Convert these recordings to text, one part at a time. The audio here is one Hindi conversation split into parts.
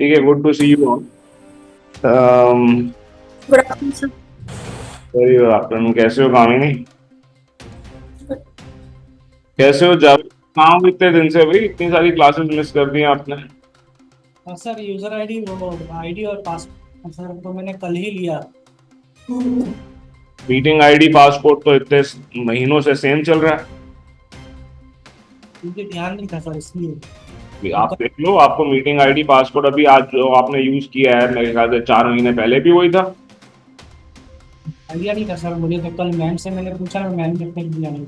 ठीक है, good to see you all. Good afternoon sir. Very good afternoon. कैसे हो कामिनी? कैसे हो जब? कहाँ हो इतने दिन से भाई? इतनी सारी क्लासेस मिस कर दी हैं आपने। सर यूजर आईडी वो आईडी और पासवर्ड सर तो मैंने कल ही लिया। मीटिंग आईडी पासपोर्ट तो इतने महीनों से सेम चल रहा है। मुझे ध्यान नहीं था सर इसलिए। भी तो आप देख लो, आपको मीटिंग आईडी पासपोर्ट अभी आज जो आपने यूज किया है मेरे ख्याल से 4 महीने पहले भी वही था। आइडिया नहीं था सर, मुझे तो कल मैम से मैंने पूछा, मैम ने फिर दिया नहीं।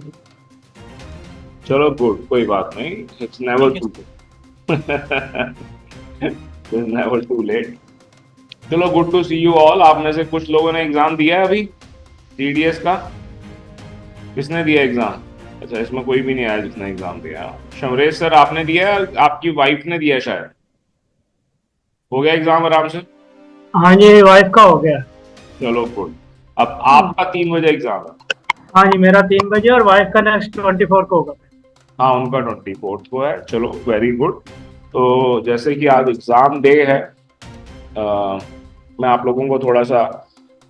चलो गुड, कोई बात नहीं। इट्स नेवर ठीक है too it's never too late. चलो good to see you all. आप में से कुछ लोगों ने एग्जाम दिया है अभी सीडीएस का। किसने दिया एग्जाम? अच्छा, इसमें कोई भी नहीं आया जिसने एग्जाम दिया। शमरेश सर आपने दिया है, आपकी वाइफ ने दिया है शायद। हो गया एग्जाम आराम से? हाँ जी, वाइफ का हो गया। चलो गुड। अब आपका 3 बजे एग्जाम है। हाँ जी, मेरा 3 बजे और वाइफ का नेक्स्ट 24 को होगा। हाँ, उनका 24 को है। चलो वेरी गुड। तो जैसे कि आज एग्जाम डे है, मैं आप लोगों को थोड़ा सा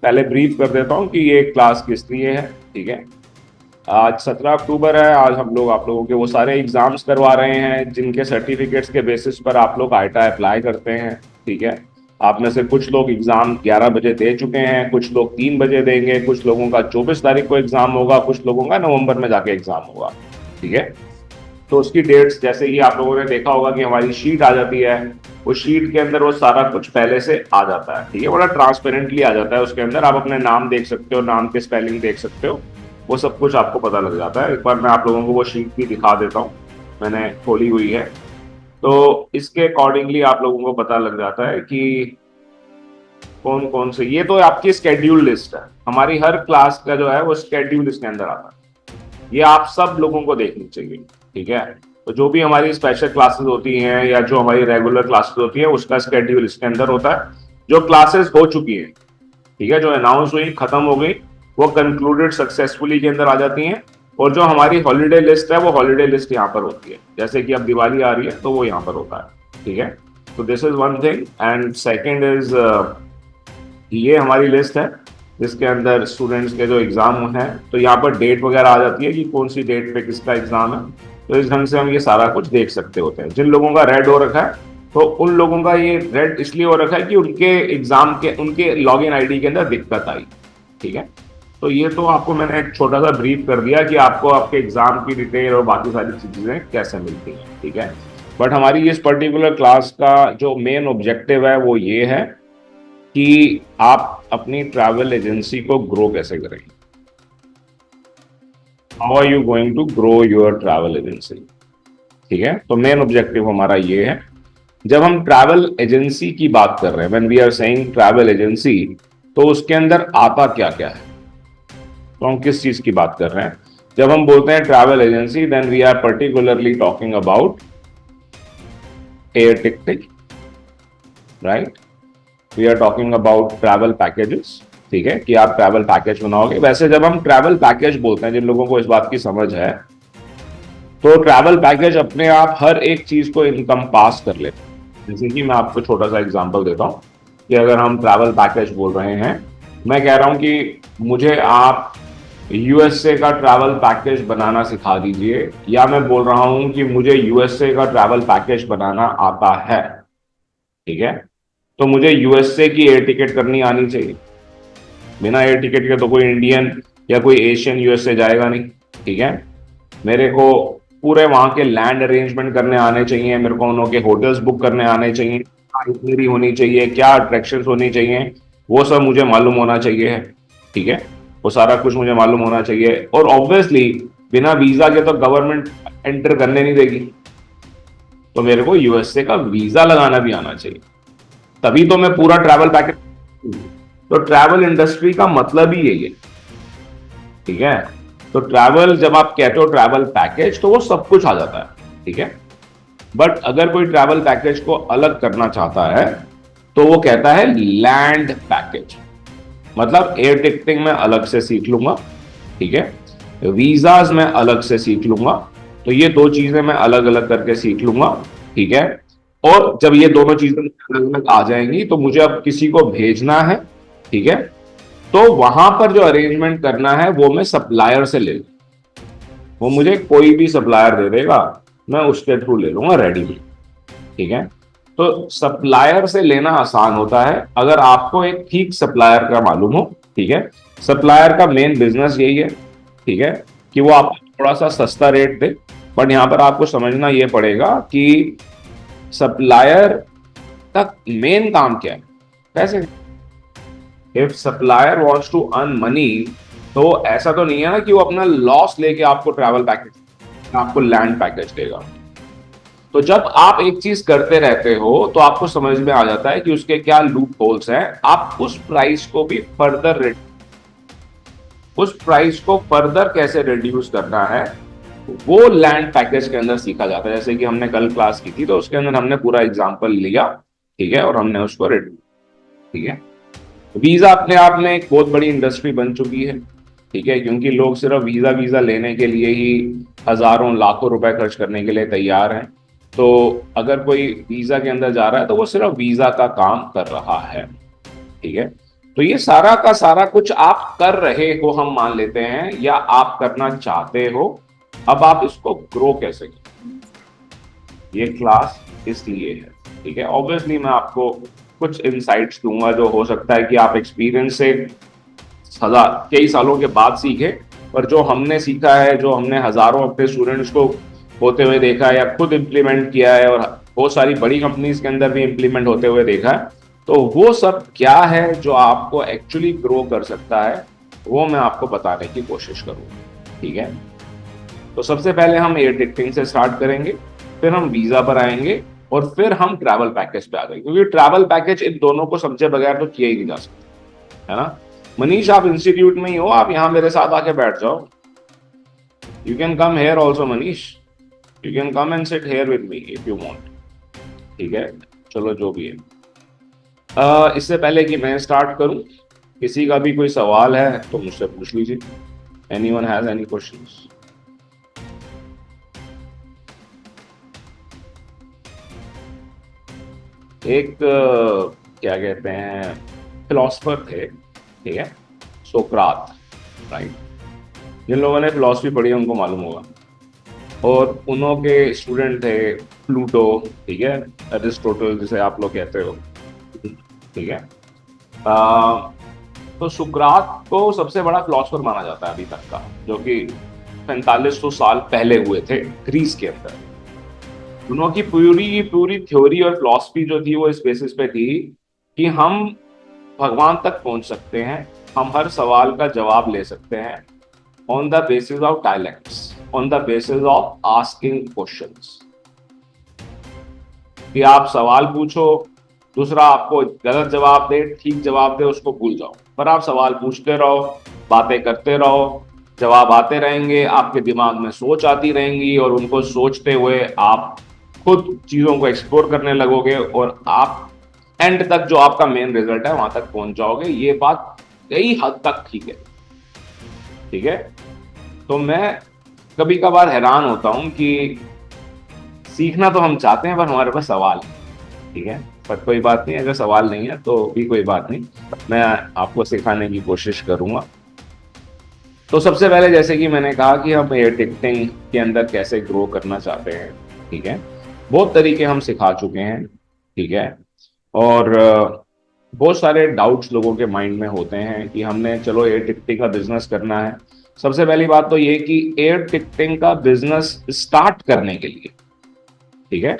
पहले ब्रीफ कर देता हूँ कि ये क्लास किस लिए है। ठीक है, आज 17 अक्टूबर है। आज हम लोग आप लोगों के वो सारे एग्जाम्स करवा रहे हैं जिनके सर्टिफिकेट्स के बेसिस पर आप लोग आईटा अप्लाई करते हैं। ठीक है, आप में से कुछ लोग एग्जाम 11 बजे दे चुके हैं, कुछ लोग 3 बजे देंगे, कुछ लोगों का 24 तारीख को एग्जाम होगा, कुछ लोगों का नवंबर में जाके एग्जाम होगा। ठीक है, तो उसकी डेट्स जैसे ही आप लोगों ने देखा होगा कि हमारी शीट आ जाती है, उस शीट के अंदर वो सारा कुछ पहले से आ जाता है। ठीक है, बड़ा ट्रांसपेरेंटली आ जाता है। उसके अंदर आप अपने नाम देख सकते हो, नाम के स्पेलिंग देख सकते हो, वो सब कुछ आपको पता लग जाता है। एक बार मैं आप लोगों को वो शीट भी दिखा देता हूँ, मैंने खोली हुई है। तो इसके अकॉर्डिंगली आप लोगों को पता लग जाता है कि कौन कौन से, ये तो आपकी स्केड्यूल लिस्ट है। हमारी हर क्लास का जो है वो स्केड्यूल इसके अंदर आता है। ये आप सब लोगों को देखनी चाहिए। ठीक है, तो जो भी हमारी स्पेशल क्लासेस होती हैं या जो हमारी रेगुलर क्लासेस होती हैं उसका स्केड्यूल इसके अंदर होता है। जो क्लासेस हो चुकी हैं, ठीक है, जो अनाउंस हुई, खत्म हो गई, वो कंक्लूडेड सक्सेसफुली के अंदर आ जाती हैं। और जो हमारी हॉलीडे लिस्ट है वो हॉलीडे लिस्ट यहाँ पर होती है। जैसे कि अब दिवाली आ रही है तो वो यहाँ पर होता है। ठीक है, तो this is one thing. And second is, ये हमारी लिस्ट है जिसके अंदर स्टूडेंट्स के जो एग्जाम हैं, तो यहाँ पर डेट वगैरह आ जाती है कि कौन सी डेट पे किसका एग्जाम है। तो इस ढंग से हम ये सारा कुछ देख सकते होते हैं। जिन लोगों का रेड हो रखा है, तो उन लोगों का ये रेड इसलिए हो रखा है कि उनके एग्जाम के उनके लॉगिन आईडी के अंदर दिक्कत आई। ठीक है, तो ये तो आपको मैंने एक छोटा सा ब्रीफ कर दिया कि आपको आपके एग्जाम की डिटेल और बाकी सारी चीजें कैसे मिलती हैं। ठीक है, बट हमारी इस पर्टिकुलर क्लास का जो मेन ऑब्जेक्टिव है वो ये है कि आप अपनी ट्रैवल एजेंसी को ग्रो कैसे करेंगे। How are you going to grow your travel agency. ठीक है, तो मेन ऑब्जेक्टिव हमारा ये है। जब हम ट्रैवल एजेंसी की बात कर रहे हैं, when we are saying travel agency, तो उसके अंदर आता क्या क्या है, तो हम किस चीज की बात कर रहे हैं। जब हम बोलते हैं travel agency, then we are particularly talking about air ticketing, right. We are talking about travel packages. ठीक है, कि आप ट्रैवल पैकेज बनाओगे। वैसे जब हम ट्रैवल पैकेज बोलते हैं, जिन लोगों को इस बात की समझ है, तो ट्रैवल पैकेज अपने आप हर एक चीज को इनकम पास कर लेते हैं। जैसे कि मैं आपको छोटा सा एग्जांपल देता हूं कि अगर हम ट्रैवल पैकेज बोल रहे हैं, मैं कह रहा हूं कि मुझे आप यूएसए का ट्रैवल पैकेज बनाना सिखा दीजिए, या मैं बोल रहा हूं कि मुझे यूएसए का ट्रैवल पैकेज बनाना आता है। ठीक है, तो मुझे यूएसए की एयर टिकट करनी आनी चाहिए। बिना एयर टिकट के तो कोई इंडियन या कोई एशियन यूएसए जाएगा नहीं। ठीक है, मेरे को पूरे वहां के लैंड अरेंजमेंट करने आने चाहिए, मेरे को उनके होटल्स बुक करने आने चाहिए, आइटनरी होनी चाहिए, क्या अट्रैक्शंस होनी चाहिए, वो सब मुझे मालूम होना चाहिए। ठीक है, वो सारा कुछ मुझे मालूम होना चाहिए। और ऑब्वियसली बिना वीजा के तो गवर्नमेंट एंटर करने नहीं देगी, तो मेरे को यूएसए का वीजा लगाना भी आना चाहिए, तभी तो मैं पूरा ट्रैवल पैकेज। तो ट्रैवल इंडस्ट्री का मतलब ही यही है। ठीक है, तो ट्रैवल जब आप कहते हो ट्रैवल पैकेज, तो वो सब कुछ आ जाता है। ठीक है, बट अगर कोई ट्रैवल पैकेज को अलग करना चाहता है तो वो कहता है लैंड पैकेज। मतलब एयर टिकटिंग में अलग से सीख लूंगा, ठीक है, वीजाज में अलग से सीख लूंगा, तो ये दो चीजें मैं अलग अलग करके सीख लूंगा। ठीक है, और जब ये दोनों चीजें अलग अलग आ जाएंगी तो मुझे अब किसी को भेजना है, ठीक है, तो वहां पर जो अरेंजमेंट करना है वो मैं सप्लायर से ले लूँ। वो मुझे कोई भी सप्लायर दे देगा, मैं उसके थ्रू ले लूंगा रेडीमेड, ठीक है। तो सप्लायर से लेना आसान होता है अगर आपको एक ठीक सप्लायर का मालूम हो, ठीक है। सप्लायर का मेन बिजनेस यही है, ठीक है, कि वो आपको थोड़ा सा सस्ता रेट दे। बट यहां पर आपको समझना ये पड़ेगा कि सप्लायर का मेन काम क्या है, पैसे। If supplier wants to earn money, तो ऐसा तो नहीं है ना कि वो अपना लॉस लेके आपको ट्रैवल पैकेज, आपको लैंड पैकेज देगा। तो जब आप एक चीज करते रहते हो तो आपको समझ में आ जाता है कि उसके क्या लूप होल्स हैं। आप उस प्राइस को भी फर्दर, उस प्राइस को फर्दर कैसे रिड्यूस करना है वो लैंड पैकेज के अंदर सीखा जाता है। जैसे कि हमने कल क्लास की थी तो उसके अंदर हमने पूरा एग्जांपल लिया, ठीक है, और हमने उसको रिड्यूस, ठीक है। वीजा अपने आप में एक बहुत बड़ी इंडस्ट्री बन चुकी है, ठीक है, क्योंकि लोग सिर्फ वीजा वीजा लेने के लिए ही हजारों लाखों रुपए खर्च करने के लिए तैयार हैं। तो अगर कोई वीजा के अंदर जा रहा है तो वो सिर्फ वीजा का काम कर रहा है, ठीक है। तो ये सारा का सारा कुछ आप कर रहे हो, हम मान लेते हैं, या आप करना चाहते हो। अब आप इसको ग्रो कैसे करें, ये क्लास इसलिए है, ठीक है। ऑब्वियसली मैं आपको कुछ इनसाइट्स दूंगा जो हो सकता है कि आप एक्सपीरियंस से कई सालों के बाद सीखे, पर जो हमने सीखा है, जो हमने हजारों अपने स्टूडेंट्स को होते हुए देखा है या खुद इम्प्लीमेंट किया है और बहुत सारी बड़ी कंपनीज के अंदर भी इम्प्लीमेंट होते हुए देखा है, तो वो सब क्या है जो आपको एक्चुअली ग्रो कर सकता है, वो मैं आपको बताने की कोशिश करूंगा, ठीक है। तो सबसे पहले हम एयर टिकटिंग से स्टार्ट करेंगे, फिर हम वीजा पर आएंगे और फिर हम ट्रैवल पैकेज पे आ गए, क्योंकि ट्रैवल पैकेज इन दोनों को समझे बगैर तो किया ही नहीं जा सकता, है ना। मनीष, आप इंस्टीट्यूट में ही हो, आप यहाँ मेरे साथ आके बैठ जाओ। You can come here also Manish, you can come and sit here with me if you want, ठीक है। चलो जो भी है, इससे पहले कि मैं स्टार्ट करूं, किसी का भी कोई सवाल है तो मुझसे पूछ लीजिए। Anyone has any questions? एक क्या कहते हैं, फिलोसफर थे, ठीक है, सोक्रात, राइट। जिन लोगों ने फिलोसफी पढ़ी है उनको मालूम होगा। और उन्हों के स्टूडेंट थे प्लूटो, ठीक है, एरिस्टोटल जिसे आप लोग कहते हो, ठीक है। तो सुकरात को सबसे बड़ा फिलोसफर माना जाता है अभी तक का, जो कि 4500 साल पहले हुए थे ग्रीस के अंदर। उनकी पूरी थ्योरी और फिलॉसफी जो थी वो इस बेसिस पे थी कि हम भगवान तक पहुंच सकते हैं, हम हर सवाल का जवाब ले सकते हैं on the basis of dialects, on the basis of asking questions. कि आप सवाल पूछो, दूसरा आपको गलत जवाब दे, ठीक जवाब दे, उसको भूल जाओ, पर आप सवाल पूछते रहो, बातें करते रहो, जवाब आते रहेंगे, आपके दिमाग में सोच आती रहेंगी और उनको सोचते हुए आप खुद चीजों को एक्सप्लोर करने लगोगे और आप एंड तक जो आपका मेन रिजल्ट है वहां तक पहुंच जाओगे। ये बात कई हद तक ठीक है, ठीक है। तो मैं कभी कभार हैरान होता हूं कि सीखना तो हम चाहते हैं पर हमारे पास सवाल है, ठीक है। पर कोई बात नहीं, अगर सवाल नहीं है तो भी कोई बात नहीं, मैं आपको सिखाने की कोशिश करूंगा। तो सबसे पहले जैसे कि मैंने कहा कि हम एयर टिकटिंग के अंदर कैसे ग्रो करना चाहते हैं, ठीक है। बहुत तरीके हम सिखा चुके हैं, ठीक है। और बहुत सारे डाउट्स लोगों के माइंड में होते हैं कि हमने चलो एयर टिकटिंग का बिजनेस करना है। सबसे पहली बात तो ये कि एयर टिकटिंग का बिजनेस स्टार्ट करने के लिए, ठीक है,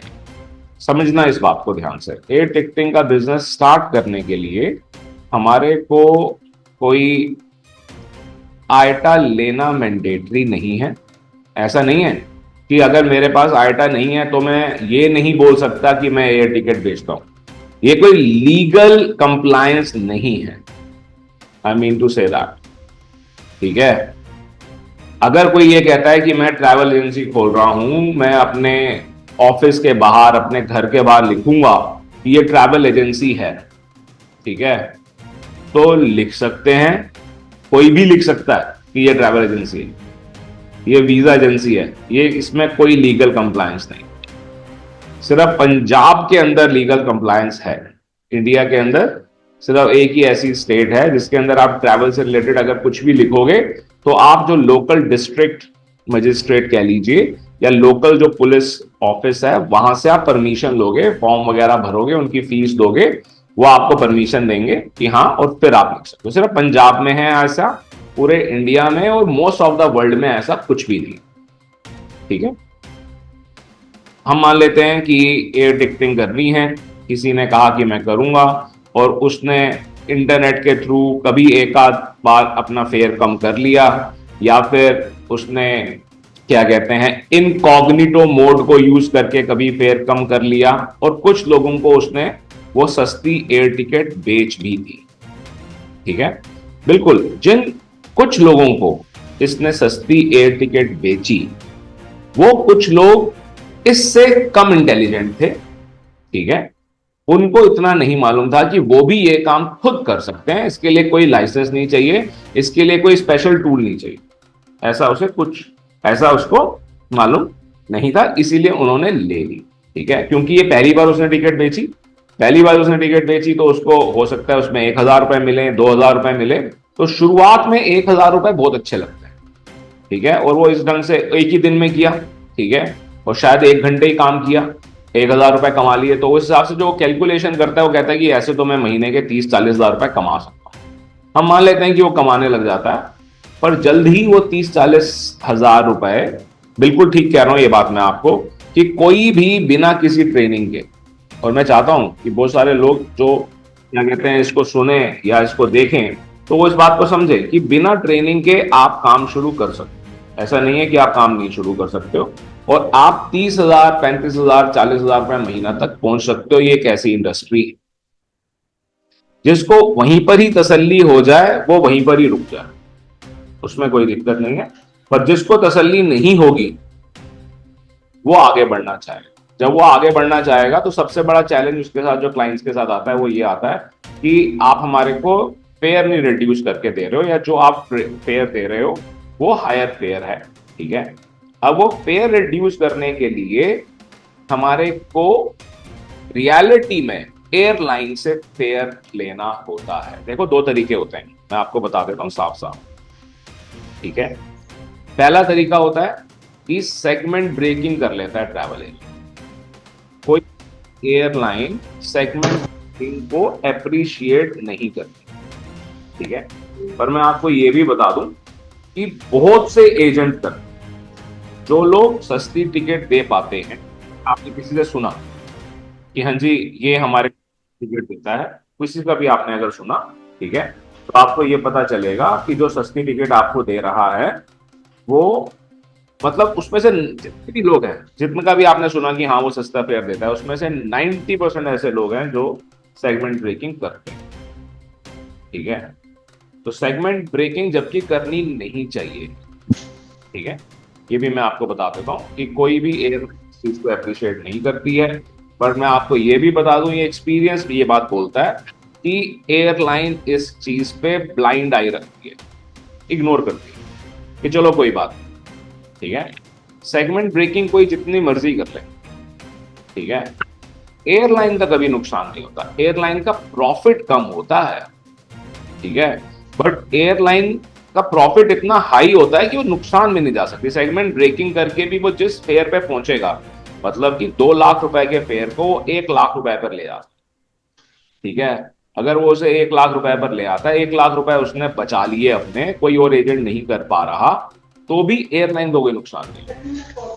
समझना इस बात को ध्यान से, एयर टिकटिंग का बिजनेस स्टार्ट करने के लिए हमारे को कोई आयटा लेना मैंडेटरी नहीं है। ऐसा नहीं है कि अगर मेरे पास आयटा नहीं है तो मैं ये नहीं बोल सकता कि मैं एयर टिकट बेचता हूं। ये कोई लीगल कंप्लायंस नहीं है, I mean to say that, ठीक है। अगर कोई ये कहता है कि मैं ट्रैवल एजेंसी खोल रहा हूं, मैं अपने ऑफिस के बाहर, अपने घर के बाहर लिखूंगा कि ये ट्रैवल एजेंसी है, ठीक है, तो लिख सकते हैं, कोई भी लिख सकता है कि ये ट्रैवल एजेंसी है, ये वीजा एजेंसी है, ये इसमें कोई लीगल कंप्लायंस नहीं। सिर्फ पंजाब के अंदर लीगल कंप्लायंस है। इंडिया के अंदर सिर्फ एक ही ऐसी स्टेट है जिसके अंदर आप ट्रैवल से रिलेटेड अगर कुछ भी लिखोगे तो आप जो लोकल डिस्ट्रिक्ट मजिस्ट्रेट कह लीजिए या लोकल जो पुलिस ऑफिस है वहां से आप परमिशन लोगे, फॉर्म वगैरह भरोगे, उनकी फीस दोगे, वो आपको परमिशन देंगे कि हाँ, और फिर आप लिख सकते हो। सिर्फ पंजाब में है ऐसा, पूरे इंडिया में और मोस्ट ऑफ द वर्ल्ड में ऐसा कुछ भी नहीं। ठीक है, हम मान लेते हैं कि एयर टिकटिंग करनी है, किसी ने कहा कि मैं करूंगा और उसने इंटरनेट के थ्रू कभी एक आध बार अपना फेयर कम कर लिया, या फिर उसने क्या कहते हैं इनकॉग्निटो मोड को यूज करके कभी फेयर कम कर लिया, और कुछ लोगों को उसने वो सस्ती एयर टिकट बेच भी दी। ठीक है, बिल्कुल, जिन कुछ लोगों को इसने सस्ती एयर टिकट बेची वो कुछ लोग इससे कम इंटेलिजेंट थे। ठीक है, उनको इतना नहीं मालूम था कि वो भी ये काम खुद कर सकते हैं, इसके लिए कोई लाइसेंस नहीं चाहिए, इसके लिए कोई स्पेशल टूल नहीं चाहिए, ऐसा उसको मालूम नहीं था, इसीलिए उन्होंने ले ली। ठीक है, क्योंकि ये पहली बार उसने टिकट बेची तो उसको हो सकता है उसमें 1,000 रुपए मिले, 2,000 रुपए मिले, तो शुरुआत में 1,000 रुपए बहुत अच्छे लगते हैं। ठीक है, और वो इस ढंग से एक ही दिन में किया। ठीक है, और शायद 1 घंटे ही काम किया, 1,000 रुपए कमा लिए, तो उस हिसाब से जो कैलकुलेशन करता है वो कहता है कि ऐसे तो मैं महीने के 30-40 हजार रुपए कमा सकता हूं। हम मान लेते हैं कि वो कमाने लग जाता है, पर जल्द ही वो 30-40 हजार रुपए, बिल्कुल ठीक कह रहा हूं ये बात मैं आपको, कि कोई भी बिना किसी ट्रेनिंग के, और मैं चाहता हूं कि बहुत सारे लोग जो क्या कहते हैं इसको सुने या इसको देखें तो वो इस बात को समझे कि बिना ट्रेनिंग के आप काम शुरू कर सकते हो। ऐसा नहीं है कि आप काम नहीं शुरू कर सकते हो, और आप 30,000, 35,000, 40,000 रुपए महीना तक पहुंच सकते हो। ये एक ऐसी इंडस्ट्री है जिसको वहीं पर ही तसल्ली हो जाए वो वहीं पर ही रुक जाए, उसमें कोई दिक्कत नहीं है। पर जिसको तसल्ली नहीं होगी वो आगे बढ़ना चाहेगा। जब वो आगे बढ़ना चाहेगा तो सबसे बड़ा चैलेंज उसके साथ जो क्लाइंट्स के साथ आता है वो ये आता है कि आप हमारे को फेयर नहीं रिड्यूस करके दे रहे हो, या जो आप फेयर दे रहे हो वो हायर फेयर है। ठीक है, अब वो फेयर रिड्यूस करने के लिए हमारे को रियलिटी में एयरलाइन से फेयर लेना होता है। देखो, 2 तरीके होते हैं, मैं आपको बता देता हूं साफ साफ। ठीक है, पहला तरीका होता है कि सेगमेंट ब्रेकिंग कर लेता है ट्रैवल एजेंट। कोई एयरलाइन सेगमेंट ब्रेकिंग को अप्रिशिएट नहीं करती। ठीक है, पर मैं आपको ये भी बता दूं कि बहुत से एजेंट करते, जो लोग सस्ती टिकट दे पाते हैं, आपने किसी से सुना कि हाँ जी ये हमारे टिकट देता है, किसी का भी आपने अगर सुना, ठीक है, तो आपको ये पता चलेगा कि जो सस्ती टिकट आपको दे रहा है वो मतलब उसमें से जितने भी लोग हैं, जितने का भी आपने सुना कि हाँ वो सस्ता फेयर देता है, उसमें से 90% ऐसे लोग हैं जो सेगमेंट ब्रेकिंग करते हैं। ठीक है, तो सेगमेंट ब्रेकिंग जबकि करनी नहीं चाहिए। ठीक है, ये भी मैं आपको बता देता हूँ कि कोई भी एयर चीज को अप्रिशिएट नहीं करती है, पर मैं आपको ये भी बता दूं, ये एक्सपीरियंस भी ये बात बोलता है कि एयरलाइन इस चीज पे ब्लाइंड आई रखती है, इग्नोर करती है कि चलो कोई बात नहीं। ठीक है, सेगमेंट ब्रेकिंग कोई जितनी मर्जी कर ले, ठीक है, एयरलाइन का कभी नुकसान नहीं होता, एयरलाइन का प्रॉफिट कम होता है। ठीक है, बट एयरलाइन का प्रॉफिट इतना हाई होता है कि वो नुकसान में नहीं जा सकती। सेगमेंट ब्रेकिंग करके भी वो जिस फेयर पे पहुंचेगा, मतलब कि 2 लाख रुपए के फेयर को 1 लाख रुपए पर ले जाता। ठीक है, अगर वो उसे 1 लाख रुपए पर ले आता है, 1 लाख रुपए उसने बचा लिए अपने, कोई और एजेंट नहीं कर पा रहा, तो भी एयरलाइन को कोई नुकसान नहीं।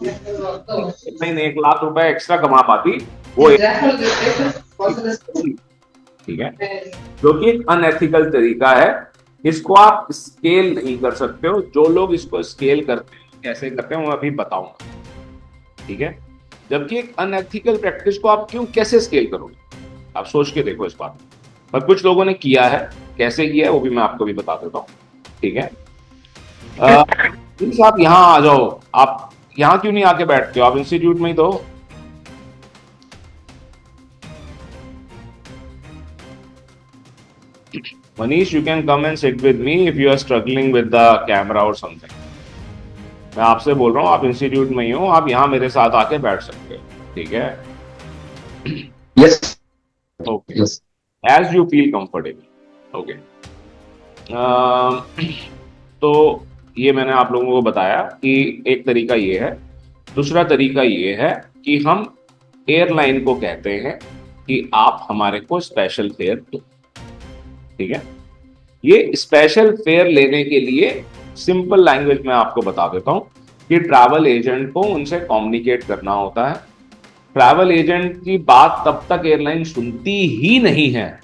एयरलाइन 1 लाख रुपए एक्स्ट्रा कमा पाती वो, ठीक है, जो कि एक अनएथिकल तरीका है। इसको आप स्केल नहीं कर सकते हो। जो लोग इसको स्केल करते हैं, कैसे करते हैं, मैं अभी बताऊंगा। ठीक है, जबकि एक अनएथिकल प्रैक्टिस को आप कैसे स्केल करोगे, आप सोच के देखो इस बात। पर कुछ लोगों ने किया है, कैसे किया है वो भी मैं आपको भी बता देता हूँ। ठीक है, आप यहाँ आ जाओ, आप यहाँ क्यों नहीं आके बैठते हो, आप इंस्टीट्यूट में ही तो। Manish, you can come and sit with me if you are struggling with the camera or something. मैं आपसे बोल रहा हूँ, आप इंस्टीट्यूट में ही हो, आप यहाँ मेरे साथ आके बैठ सकते हो। ठीक है, Yes. Okay. Yes. As you feel comfortable. Okay. तो ये मैंने आप लोगों को बताया कि एक तरीका ये है। दूसरा तरीका ये है कि हम एयरलाइन को कहते हैं कि आप हमारे को स्पेशल फेयर दो। ठीक है, ये स्पेशल फेयर लेने के लिए सिंपल लैंग्वेज में आपको बता देता हूं कि ट्रैवल एजेंट को उनसे कम्युनिकेट करना होता है। ट्रैवल एजेंट की बात तब तक एयरलाइन सुनती ही नहीं है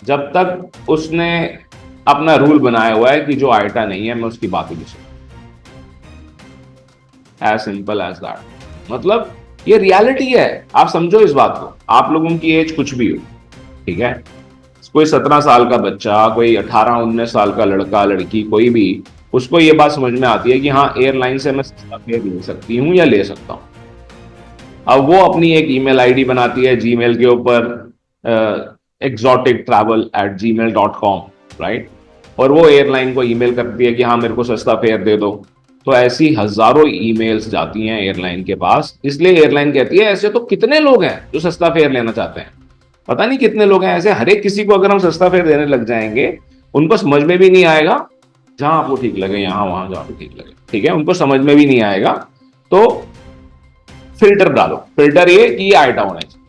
जब तक उसने अपना रूल बनाया हुआ है कि जो आइटा नहीं है मैं उसकी बात ही नहीं सुनूं। As simple as that. मतलब ये रियलिटी है, आप समझो इस बात को। आप लोगों की एज कुछ भी हो, ठीक है, कोई 17 साल का बच्चा, कोई 18-19 साल का लड़का लड़की, कोई भी, उसको ये बात समझ में आती है कि हाँ एयरलाइन से मैं सस्ता फेयर ले सकती हूँ या ले सकता हूँ। अब वो अपनी एक ईमेल आईडी बनाती है जीमेल के ऊपर, exotictravel@gmail.com, राइट, और वो एयरलाइन को ईमेल करती है कि हाँ मेरे को सस्ता फेयर दे दो। तो ऐसी हजारों ईमेल्स जाती हैं एयरलाइन के पास। इसलिए एयरलाइन कहती है ऐसे तो कितने लोग हैं जो सस्ता फेयर लेना चाहते हैं, पता नहीं कितने लोग हैं ऐसे। हर एक किसी को अगर हम सस्ता फेयर देने लग जाएंगे, उनको समझ में भी नहीं आएगा, जहां आपको ठीक लगे यहां वहां जहां ठीक लगे, ठीक है, उनको समझ में भी नहीं आएगा। तो फिल्टर डालो। फिल्टर ये कि ये आइटा होना चाहिए।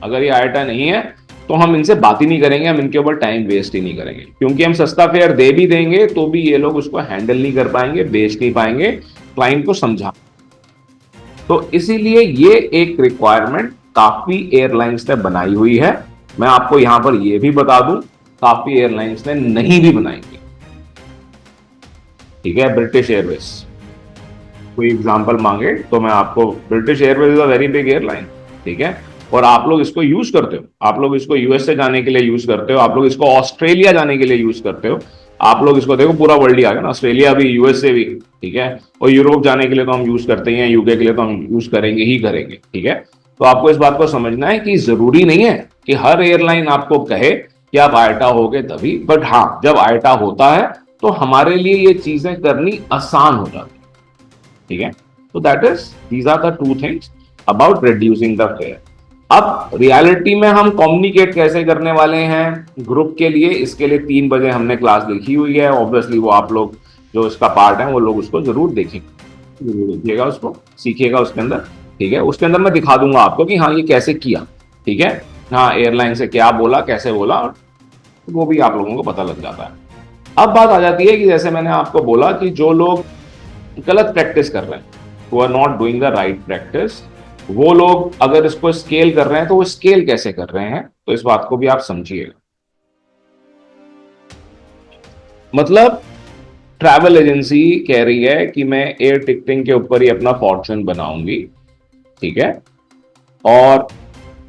अगर ये आइटा नहीं है तो हम इनसे बात ही नहीं करेंगे, हम इनके ऊपर टाइम वेस्ट ही नहीं करेंगे, क्योंकि हम सस्ता फेयर दे भी देंगे तो भी ये लोग उसको हैंडल नहीं कर पाएंगे, बेच नहीं पाएंगे, क्लाइंट को समझा। तो इसीलिए ये एक रिक्वायरमेंट काफी एयरलाइंस ने बनाई हुई है। मैं आपको यहां पर यह भी बता दूं, काफी एयरलाइंस ने नहीं भी बनाई हुई। ठीक है, ब्रिटिश एयरवेज कोई एग्जांपल मांगे तो मैं आपको, British Airways is a very big airline, ठीक है, और आप लोग इसको यूज करते हो। आप लोग इसको यूएसए जाने के लिए यूज करते हो, आप लोग इसको ऑस्ट्रेलिया जाने के लिए यूज करते हो, आप लोग इसको, देखो पूरा वर्ल्ड ही आ गया ना, ऑस्ट्रेलिया भी, यूएसए भी, ठीक है, और यूरोप जाने के लिए तो हम यूज करते ही हैं, यूके के लिए तो हम यूज करेंगे ही करेंगे। ठीक है, तो आपको इस बात को समझना है कि जरूरी नहीं है कि हर एयरलाइन आपको कहे कि आप आइटा होगे तभी, बट हाँ जब आइटा होता है तो हमारे लिए ये चीजें करनी आसान हो जाती है। ठीक है, तो that is, these are the two things about reducing the fare. अब रियलिटी में हम कम्युनिकेट कैसे करने वाले हैं ग्रुप के लिए, इसके लिए 3 बजे हमने क्लास लिखी हुई है। ऑब्वियसली वो आप लोग जो इसका पार्ट है वो लोग उसको जरूर देखिएगा, उसको सीखिएगा उसके अंदर। ठीक है, उसके अंदर मैं दिखा दूंगा आपको कि हाँ ये कैसे किया। ठीक है, हाँ एयरलाइन से क्या बोला, कैसे बोला, वो भी आप लोगों को पता लग जाता है। अब बात आ जाती है कि जैसे मैंने आपको बोला कि जो लोग गलत प्रैक्टिस कर रहे हैं, who are not doing the right practice, वो लोग अगर इसको स्केल कर रहे हैं तो वो स्केल कैसे कर रहे हैं, तो इस बात को भी आप समझिएगा। मतलब ट्रैवल एजेंसी कह रही है कि मैं एयर टिकटिंग के ऊपर ही अपना फॉर्चून बनाऊंगी, ठीक है, और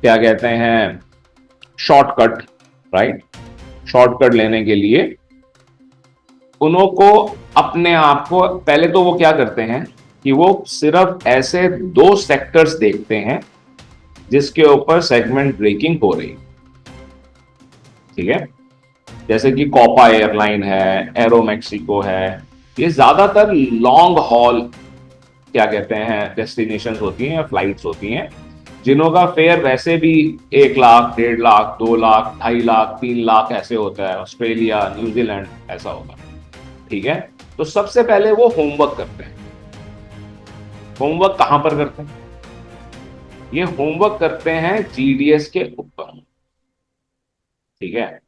क्या कहते हैं शॉर्टकट, राइट, शॉर्टकट लेने के लिए उनको अपने आप को, पहले तो वो क्या करते हैं कि वो सिर्फ ऐसे 2 सेक्टर्स देखते हैं जिसके ऊपर सेगमेंट ब्रेकिंग हो रही। ठीक है, जैसे कि कोपा एयरलाइन है, एरो मैक्सिको है, ये ज्यादातर लॉन्ग हॉल क्या कहते हैं डेस्टिनेशंस होती हैं या फ्लाइट्स होती हैं, जिन्हों का फेयर वैसे भी 1 लाख, 1.5 लाख, 2 लाख, 2.5 लाख, 3 लाख ऐसे होता है। ऑस्ट्रेलिया, न्यूजीलैंड ऐसा होगा। ठीक है, तो सबसे पहले वो होमवर्क करते हैं। होमवर्क कहां पर करते हैं? ये होमवर्क करते हैं जीडीएस के ऊपर। ठीक है,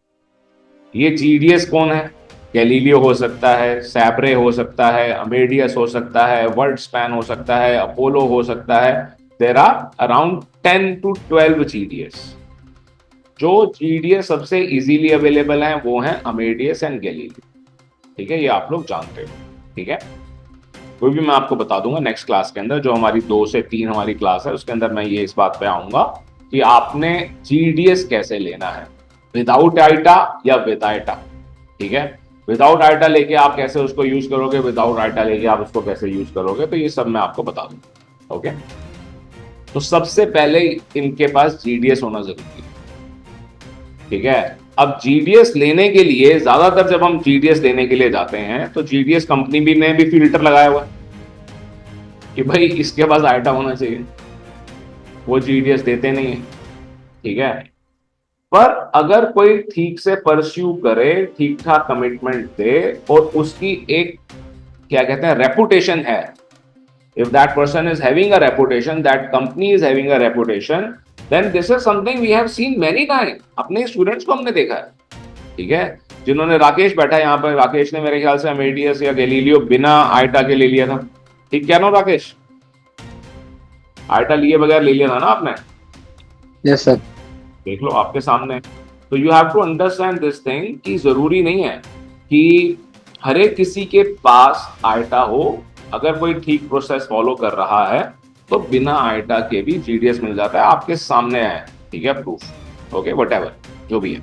ये जीडीएस कौन है? गैलीलियो हो सकता है, सैपरे हो सकता है, अमेडियस हो सकता है, वर्ल्ड स्पैन हो सकता है, अपोलो हो सकता है। There are around 10 to 12 GDS. जो जीडीएस सबसे इजीली अवेलेबल हैं वो हैं अमेडियस एंड गैलीलियो। ठीक है, ये आप लोग जानते हो। ठीक है, वो भी मैं आपको बता दूंगा नेक्स्ट क्लास के अंदर, जो हमारी 2 से 3 हमारी क्लास है उसके अंदर मैं ये इस बात पे आऊंगा कि आपने जीडीएस कैसे लेना है, विदाउट आइटा या विद आइटा। ठीक है, विदाउट आइटा लेके आप कैसे उसको यूज करोगे, विदाउट आइटा लेके आप उसको कैसे यूज करोगे, तो ये सब मैं आपको बता दूंगा। ओके, तो सबसे पहले इनके पास जीडीएस होना जरूरी है। ठीक है, अब जीडीएस लेने के लिए ज्यादातर जब हम जीडीएस लेने के लिए जाते हैं तो जीडीएस कंपनी भी ने भी फिल्टर लगाया हुआ है कि भाई इसके पास आइटा होना चाहिए, वो जीडीएस देते नहीं है। ठीक है। पर अगर कोई ठीक से परस्यू करे, ठीक ठाक कमिटमेंट दे और उसकी एक क्या कहते हैं रेपुटेशन है, if that person is having a reputation, that company is having a reputation, then this is something we have seen many times. अपने स्टूडेंट्स को हमने देखा है, ठीक है। जिन्होंने राकेश बैठा है यहाँ पर, राकेश ने मेरे ख्याल से अमेडियस या गैलीलियो बिना आइटा के ले लिया था, ठीक क्या ना राकेश? आइटा लिए बगैर ले लिया था ना आपने? Yes sir. देख लो आपके सामने। तो you have to understand this thing कि जरूरी नहीं है कि हर एक किसी के पास आइटा हो। अगर कोई ठीक प्रोसेस फॉलो कर रहा है तो बिना आइटा के भी जीडीएस मिल जाता है, आपके सामने है, ठीक है, प्रूफ, ओके, व्हाटएवर जो भी है।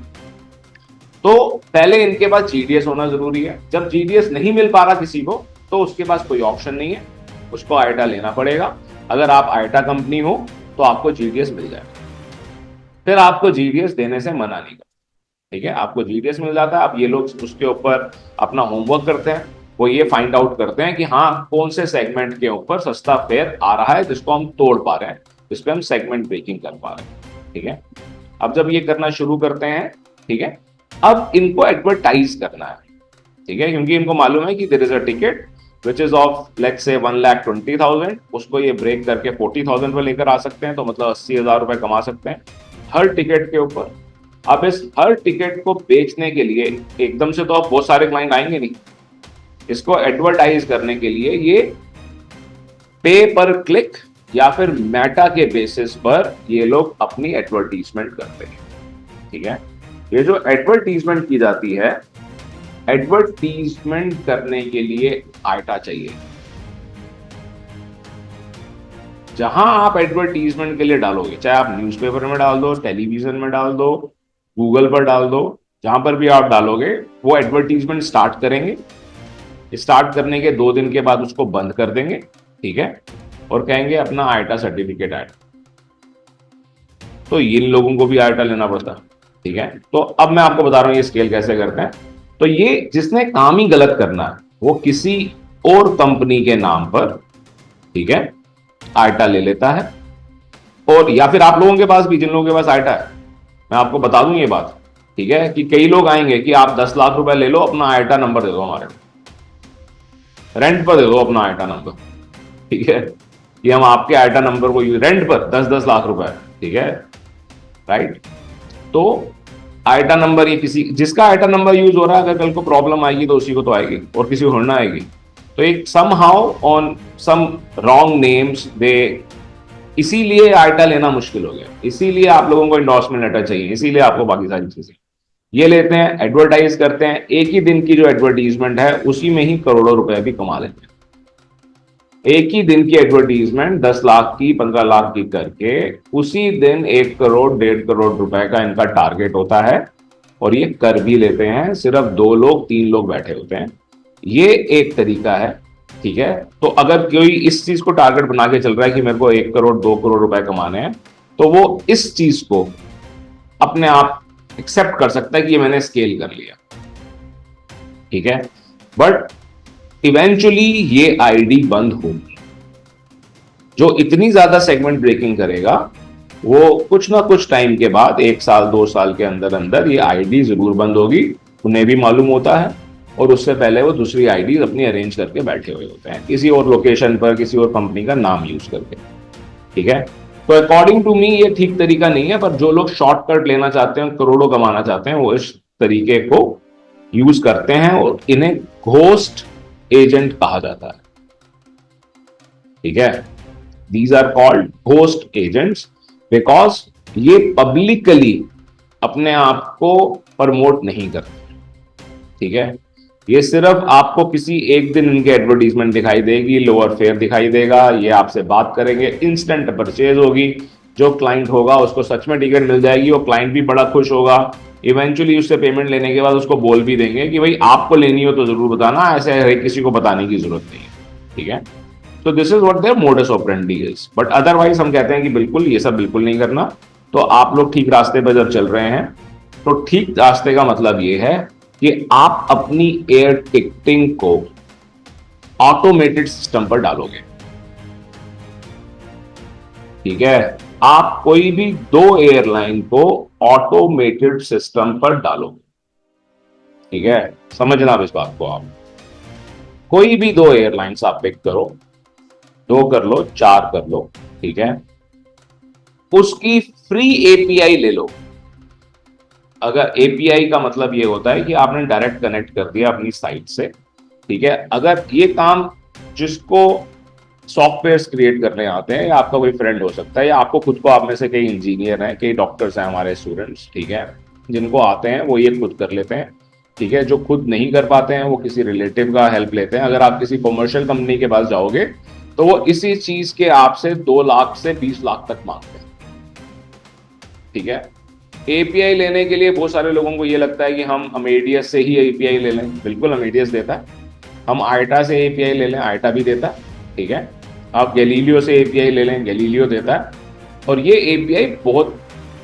तो पहले इनके पास जीडीएस होना जरूरी है। जब जीडीएस नहीं मिल पा रहा किसी को तो उसके पास कोई ऑप्शन नहीं है, उसको आइटा लेना पड़ेगा। अगर आप आइटा कंपनी हो तो आपको जीडीएस मिल जाएगा, फिर आपको जीडीएस देने से मना नहीं करता, ठीक है। आपको जीडीएस मिल जाता है। अब ये लोग उसके ऊपर अपना होमवर्क करते हैं, वो ये फाइंड आउट करते हैं कि हाँ कौन से सेगमेंट के ऊपर सस्ता फेयर आ रहा है जिसको हम तोड़ पा रहे हैं, जिस पे हम सेगमेंट ब्रेकिंग कर पा रहे हैं, ठीक है। अब जब ये करना शुरू करते हैं, ठीक है, अब इनको एडवर्टाइज करना है, ठीक है, क्योंकि इनको मालूम है कि there is a ticket which is of let's say 1,20,000, उसको ये ब्रेक करके 40,000 पर लेकर आ सकते हैं, तो मतलब 80,000 रुपए कमा सकते हैं हर टिकट के ऊपर। अब इस हर टिकट को बेचने के लिए एकदम से तो अब बहुत सारे क्लाइंट आएंगे नहीं, इसको एडवर्टाइज करने के लिए ये पे पर क्लिक या फिर मेटा के बेसिस पर ये लोग अपनी एडवर्टीजमेंट करते हैं, ठीक है। ये जो एडवर्टीजमेंट की जाती है, एडवर्टीजमेंट करने के लिए आइटा चाहिए। जहां आप एडवर्टीजमेंट के लिए डालोगे, चाहे आप न्यूज़पेपर में डाल दो, टेलीविजन में डाल दो, गूगल पर डाल दो, जहां पर भी आप डालोगे वो एडवर्टीजमेंट स्टार्ट करेंगे। स्टार्ट करने के 2 दिन के बाद उसको बंद कर देंगे, ठीक है, और कहेंगे अपना आइटा सर्टिफिकेट ऐड। तो इन लोगों को भी आइटा लेना पड़ता, ठीक है। तो अब मैं आपको बता रहा हूं ये स्केल कैसे करते हैं। तो ये जिसने काम ही गलत करना है वो किसी और कंपनी के नाम पर, ठीक है, आइटा ले लेता है। और या फिर आप लोगों के पास भी, जिन लोगों के पास आइटा है, मैं आपको बता दूं ये बात, ठीक है, कि कई लोग आएंगे कि आप 10 लाख रुपए ले लो, अपना आइटा नंबर दे दो, हमारे रेंट पर दे दो अपना आइटा नंबर, ठीक है, कि हम आपके आइटा नंबर को रेंट पर 10-10 लाख रुपए, ठीक है, राइट। तो आइटा नंबर, ये किसी जिसका आइटा नंबर यूज हो रहा है, अगर कल को प्रॉब्लम आएगी तो उसी को तो आएगी और किसी को थोड़ी ना आएगी। तो एक somehow on some wrong names दे, इसीलिए आइटा लेना मुश्किल हो गया, इसीलिए आप लोगों को एंडोर्समेंट लेटर चाहिए, इसीलिए आपको बाकी सारी चीजें ये लेते हैं, एडवर्टाइज करते हैं। एक ही दिन की जो एडवर्टीजमेंट है उसी में ही करोड़ों रुपए भी कमा लेते हैं। एक ही दिन की एडवर्टीजमेंट 10 लाख की, 15 लाख की करके उसी दिन 1 करोड़ 1.5 करोड़ रुपए का इनका टारगेट होता है, और ये कर भी लेते हैं। सिर्फ 2 लोग 3 लोग बैठे होते हैं। ये एक तरीका है, ठीक है। तो अगर कोई इस चीज को टारगेट बना के चल रहा है कि मेरे को 1 करोड़ 2 करोड़ रुपए कमाने हैं, तो वो इस चीज को अपने आप एक्सेप्ट कर सकता है कि ये मैंने स्केल कर लिया, ठीक है। बट इवेंचुअली ये आईडी बंद होगी। जो इतनी ज्यादा सेगमेंट ब्रेकिंग करेगा वो कुछ ना कुछ टाइम के बाद, 1 साल 2 साल के अंदर अंदर ये आईडी जरूर बंद होगी। उन्हें भी मालूम होता है, और उससे पहले वो दूसरी आईडी अपनी अरेंज करके बैठे हुए होते हैं किसी और लोकेशन पर, किसी और कंपनी का नाम यूज करके, ठीक है। तो अकॉर्डिंग टू मी ये ठीक तरीका नहीं है, पर जो लोग शॉर्टकट लेना चाहते हैं, करोड़ों कमाना चाहते हैं, वो इस तरीके को यूज करते हैं, और इन्हें घोस्ट एजेंट कहा जाता है, ठीक है। These are called ghost agents because ये पब्लिकली अपने आप को प्रमोट नहीं करते, ठीक है। ये सिर्फ आपको किसी एक दिन इनके एडवर्टीजमेंट दिखाई देगी, लोअर फेयर दिखाई देगा, ये आपसे बात करेंगे, इंस्टेंट परचेज होगी। जो क्लाइंट होगा उसको सच में टिकट मिल जाएगी, वो क्लाइंट भी बड़ा खुश होगा। इवेंचुअली उससे पेमेंट लेने के बाद उसको बोल भी देंगे कि भाई आपको लेनी हो तो जरूर बताना, ऐसे हर किसी को बताने की जरूरत नहीं है, ठीक है। तो this is what their modus operandi is. But otherwise हम कहते हैं कि बिल्कुल ये सब बिल्कुल नहीं करना। तो आप लोग ठीक रास्ते पर जब चल रहे हैं, तो ठीक रास्ते का मतलब ये है कि आप अपनी एयर टिकटिंग को ऑटोमेटेड सिस्टम पर डालोगे, ठीक है। आप कोई भी 2 एयरलाइन को ऑटोमेटेड सिस्टम पर डालोगे, ठीक है, समझना आप इस बात को। आप कोई भी 2 एयरलाइंस आप पिक करो, 2 कर लो, 4 कर लो, ठीक है, उसकी फ्री एपीआई ले लो। अगर एपीआई का मतलब ये होता है कि आपने डायरेक्ट कनेक्ट कर दिया अपनी साइट से, ठीक है। अगर ये काम जिसको सॉफ्टवेयर्स क्रिएट करने आते हैं, या आपका कोई फ्रेंड हो सकता है, या आपको खुद को, आप में से कई इंजीनियर हैं, कई डॉक्टर्स हैं हमारे स्टूडेंट्स, ठीक है, जिनको आते हैं वो ये खुद कर लेते हैं, ठीक है। जो खुद नहीं कर पाते हैं वो किसी रिलेटिव का हेल्प लेते हैं। अगर आप किसी कमर्शियल कंपनी के पास जाओगे तो वो इसी चीज के आपसे 2 लाख से 20 लाख तक मांगते हैं, ठीक है। एपीआई लेने के लिए बहुत सारे लोगों को ये लगता है कि हम अमेडियस से ही एपीआई ले लें। बिल्कुल अमेडियस देता है। हम आइटा से एपीआई ले लें, आइटा भी देता है, ठीक है। आप गैलीलियो से एपीआई ले लें, गैलीलियो देता है। और ये एपीआई बहुत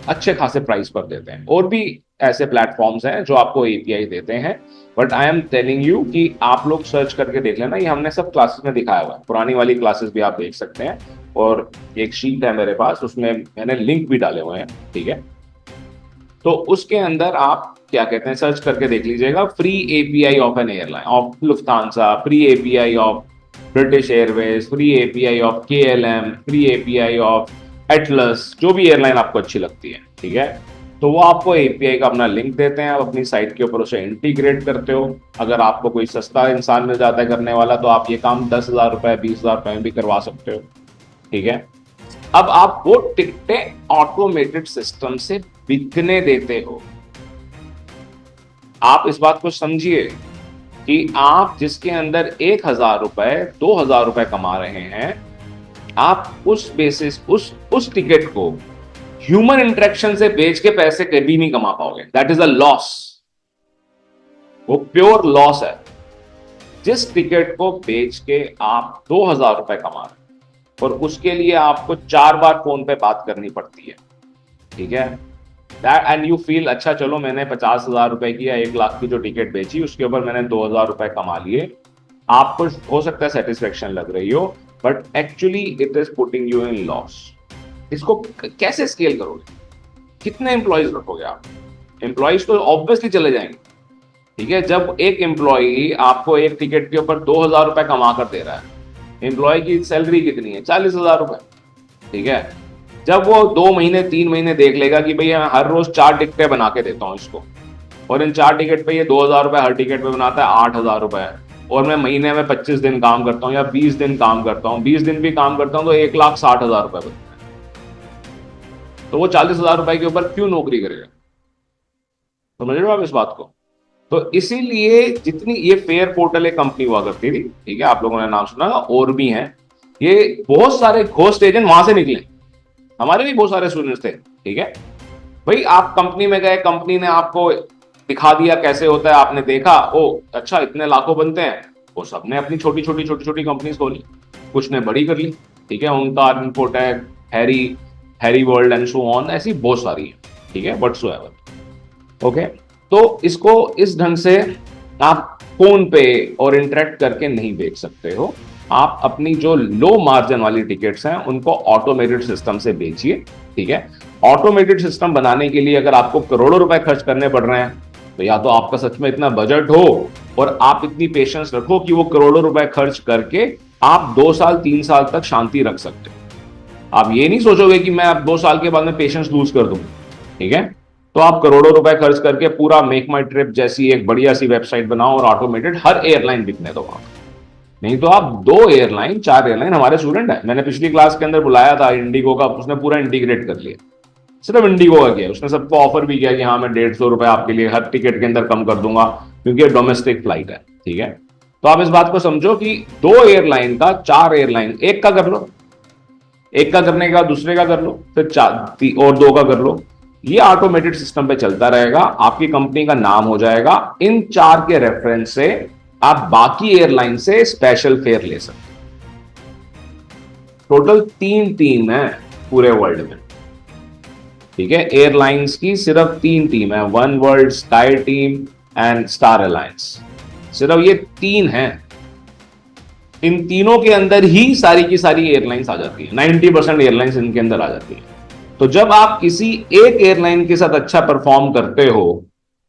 अच्छे खासे प्राइस पर देते हैं। और भी ऐसे प्लेटफॉर्म्स हैं जो आपको एपीआई देते हैं, but I am telling you कि आप लोग सर्च करके देख लेना। ये हमने सब क्लासेस में दिखाया हुआ है, पुरानी वाली क्लासेस भी आप देख सकते हैं। और एक शीट है मेरे पास, उसमें मैंने लिंक भी डाले हुए हैं, ठीक है। तो उसके अंदर आप क्या कहते हैं, सर्च करके देख लीजिएगा, free API of N airline, of Lufthansa, free API of British Airways, free API of KLM, free API of Atlas, जो भी एयरलाइन आपको अच्छी लगती है, ठीक है। तो वो आपको एपीआई का अपना लिंक देते हैं, आप अपनी साइट के ऊपर उसे इंटीग्रेट करते हो। अगर आपको कोई सस्ता इंसान मिल जाता है करने वाला, तो आप ये काम 10,000 रुपए, 20,000 रुपए में भी करवा सकते हो, ठीक है। अब आप वो टिकटें ऑटोमेटेड सिस्टम से बिकने देते हो। आप इस बात को समझिए कि आप जिसके अंदर 1,000 रुपए, 2,000 रुपए कमा रहे हैं, आप उस बेसिस, उस टिकट को ह्यूमन इंटरेक्शन से बेच के पैसे कभी नहीं कमा पाओगे। That is a loss. वो प्योर लॉस है। जिस टिकट को बेच के आप 2,000 रुपए कमा रहे हैं और उसके लिए आपको 4 बार फोन पे बात करनी पड़ती है, ठीक है, दैट एंड यू फील अच्छा चलो मैंने 50,000 रुपए की या 1 लाख की जो टिकट बेची उसके ऊपर मैंने 2,000 रुपए कमा लिए। आपको हो सकता है सेटिस्फेक्शन लग रही हो, but actually it is putting you in loss. इसको कैसे स्केल करोगे? कितने एम्प्लॉयज रखोगे आप? एम्प्लॉयज तो ऑब्वियसली चले जाएंगे, ठीक है। जब एक एम्प्लॉय आपको एक टिकट के ऊपर 2,000 रुपए कमा कर दे रहा है, एम्प्लॉय की सैलरी कितनी है? 40,000 रुपए, ठीक है। जब वो 2 महीने 3 महीने देख लेगा कि भाई मैं हर रोज 4 टिकटें बना के देता हूँ इसको, और इन 4 टिकट पे ये 2,000 रुपए हर टिकट पे बनाता है, 8,000 रुपए, और मैं महीने में 25 दिन काम करता हूँ या 20 दिन काम करता हूँ, 20 दिन भी काम करता हूँ, तो 1,60,000 रुपए बनता है। तो वो 40,000 रुपए के ऊपर क्यों नौकरी करेगा? समझ रहे हो आप इस बात को? तो इसीलिए जितनी ये फेयर पोर्टल एक कंपनी हुआ करती थी, ठीक है, आप लोगों ने नाम सुना, और भी हैं, ये बहुत सारे घोस्ट एजेंट वहां से निकले। हमारे भी बहुत सारे स्टूडेंट्स थे, ठीक है। भाई आप कंपनी में गए, कंपनी ने आपको दिखा दिया कैसे होता है, आपने देखा, ओ अच्छा इतने लाखों बनते हैं, वो सबने अपनी छोटी छोटी कंपनीज खोली, कुछ ने बड़ी कर ली, ठीक है। उनका infotech, Harry world and so on, ऐसी बहुत सारी है, ठीक है, व्हाटसोएवर। ओके, तो इसको इस ढंग से आप फोन पे और इंटरेक्ट करके नहीं बेच सकते हो। आप अपनी जो लो मार्जिन वाली टिकट्स हैं उनको ऑटोमेटेड सिस्टम से बेचिए, ठीक है। ऑटोमेटेड सिस्टम बनाने के लिए अगर आपको करोड़ों रुपए खर्च करने पड़ रहे हैं, तो या तो आपका सच में इतना बजट हो और आप इतनी पेशेंस रखो कि वो करोड़ों रुपए खर्च करके आप 2 साल 3 साल तक शांति रख सकते हो। आप ये नहीं सोचोगे कि मैं अब 2 साल के बाद में पेशेंस लूज कर दूं, ठीक है। तो आप करोड़ों रुपए खर्च करके पूरा मेक माई ट्रिप जैसी एक बढ़िया सी वेबसाइट बनाओ और ऑटोमेटेड हर एयरलाइन बिकने दो वहां। नहीं तो आप 2 एयरलाइन 4 एयरलाइन, हमारे स्टूडेंट है, मैंने पिछली क्लास के अंदर बुलाया था इंडिगो का, उसने पूरा इंटीग्रेट कर लिया, सिर्फ इंडिगो का किया। उसने सबको ऑफर भी किया कि हाँ मैं 150 रुपए आपके लिए हर टिकट के अंदर कम कर दूंगा, क्योंकि ये डोमेस्टिक फ्लाइट है, ठीक है। तो आप इस बात को समझो कि 2 एयरलाइन का 4 एयरलाइन, एक का कर लो, एक का करने के बाद दूसरे का कर लो, फिर 4 और 2 का कर लो। ये ऑटोमेटेड सिस्टम पे चलता रहेगा, आपकी कंपनी का नाम हो जाएगा। इन 4 के रेफरेंस से आप बाकी एयरलाइन से स्पेशल फेयर ले सकते। टोटल 3 टीम है पूरे वर्ल्ड में, ठीक है। एयरलाइंस की सिर्फ 3 टीम है, one world, sky team and star alliance. सिर्फ ये 3 हैं। इन तीनों के अंदर ही सारी की सारी एयरलाइंस आ जाती है, 90% एयरलाइंस इनके अंदर आ जाती है, तो जब आप किसी एक एयरलाइन के साथ अच्छा परफॉर्म करते हो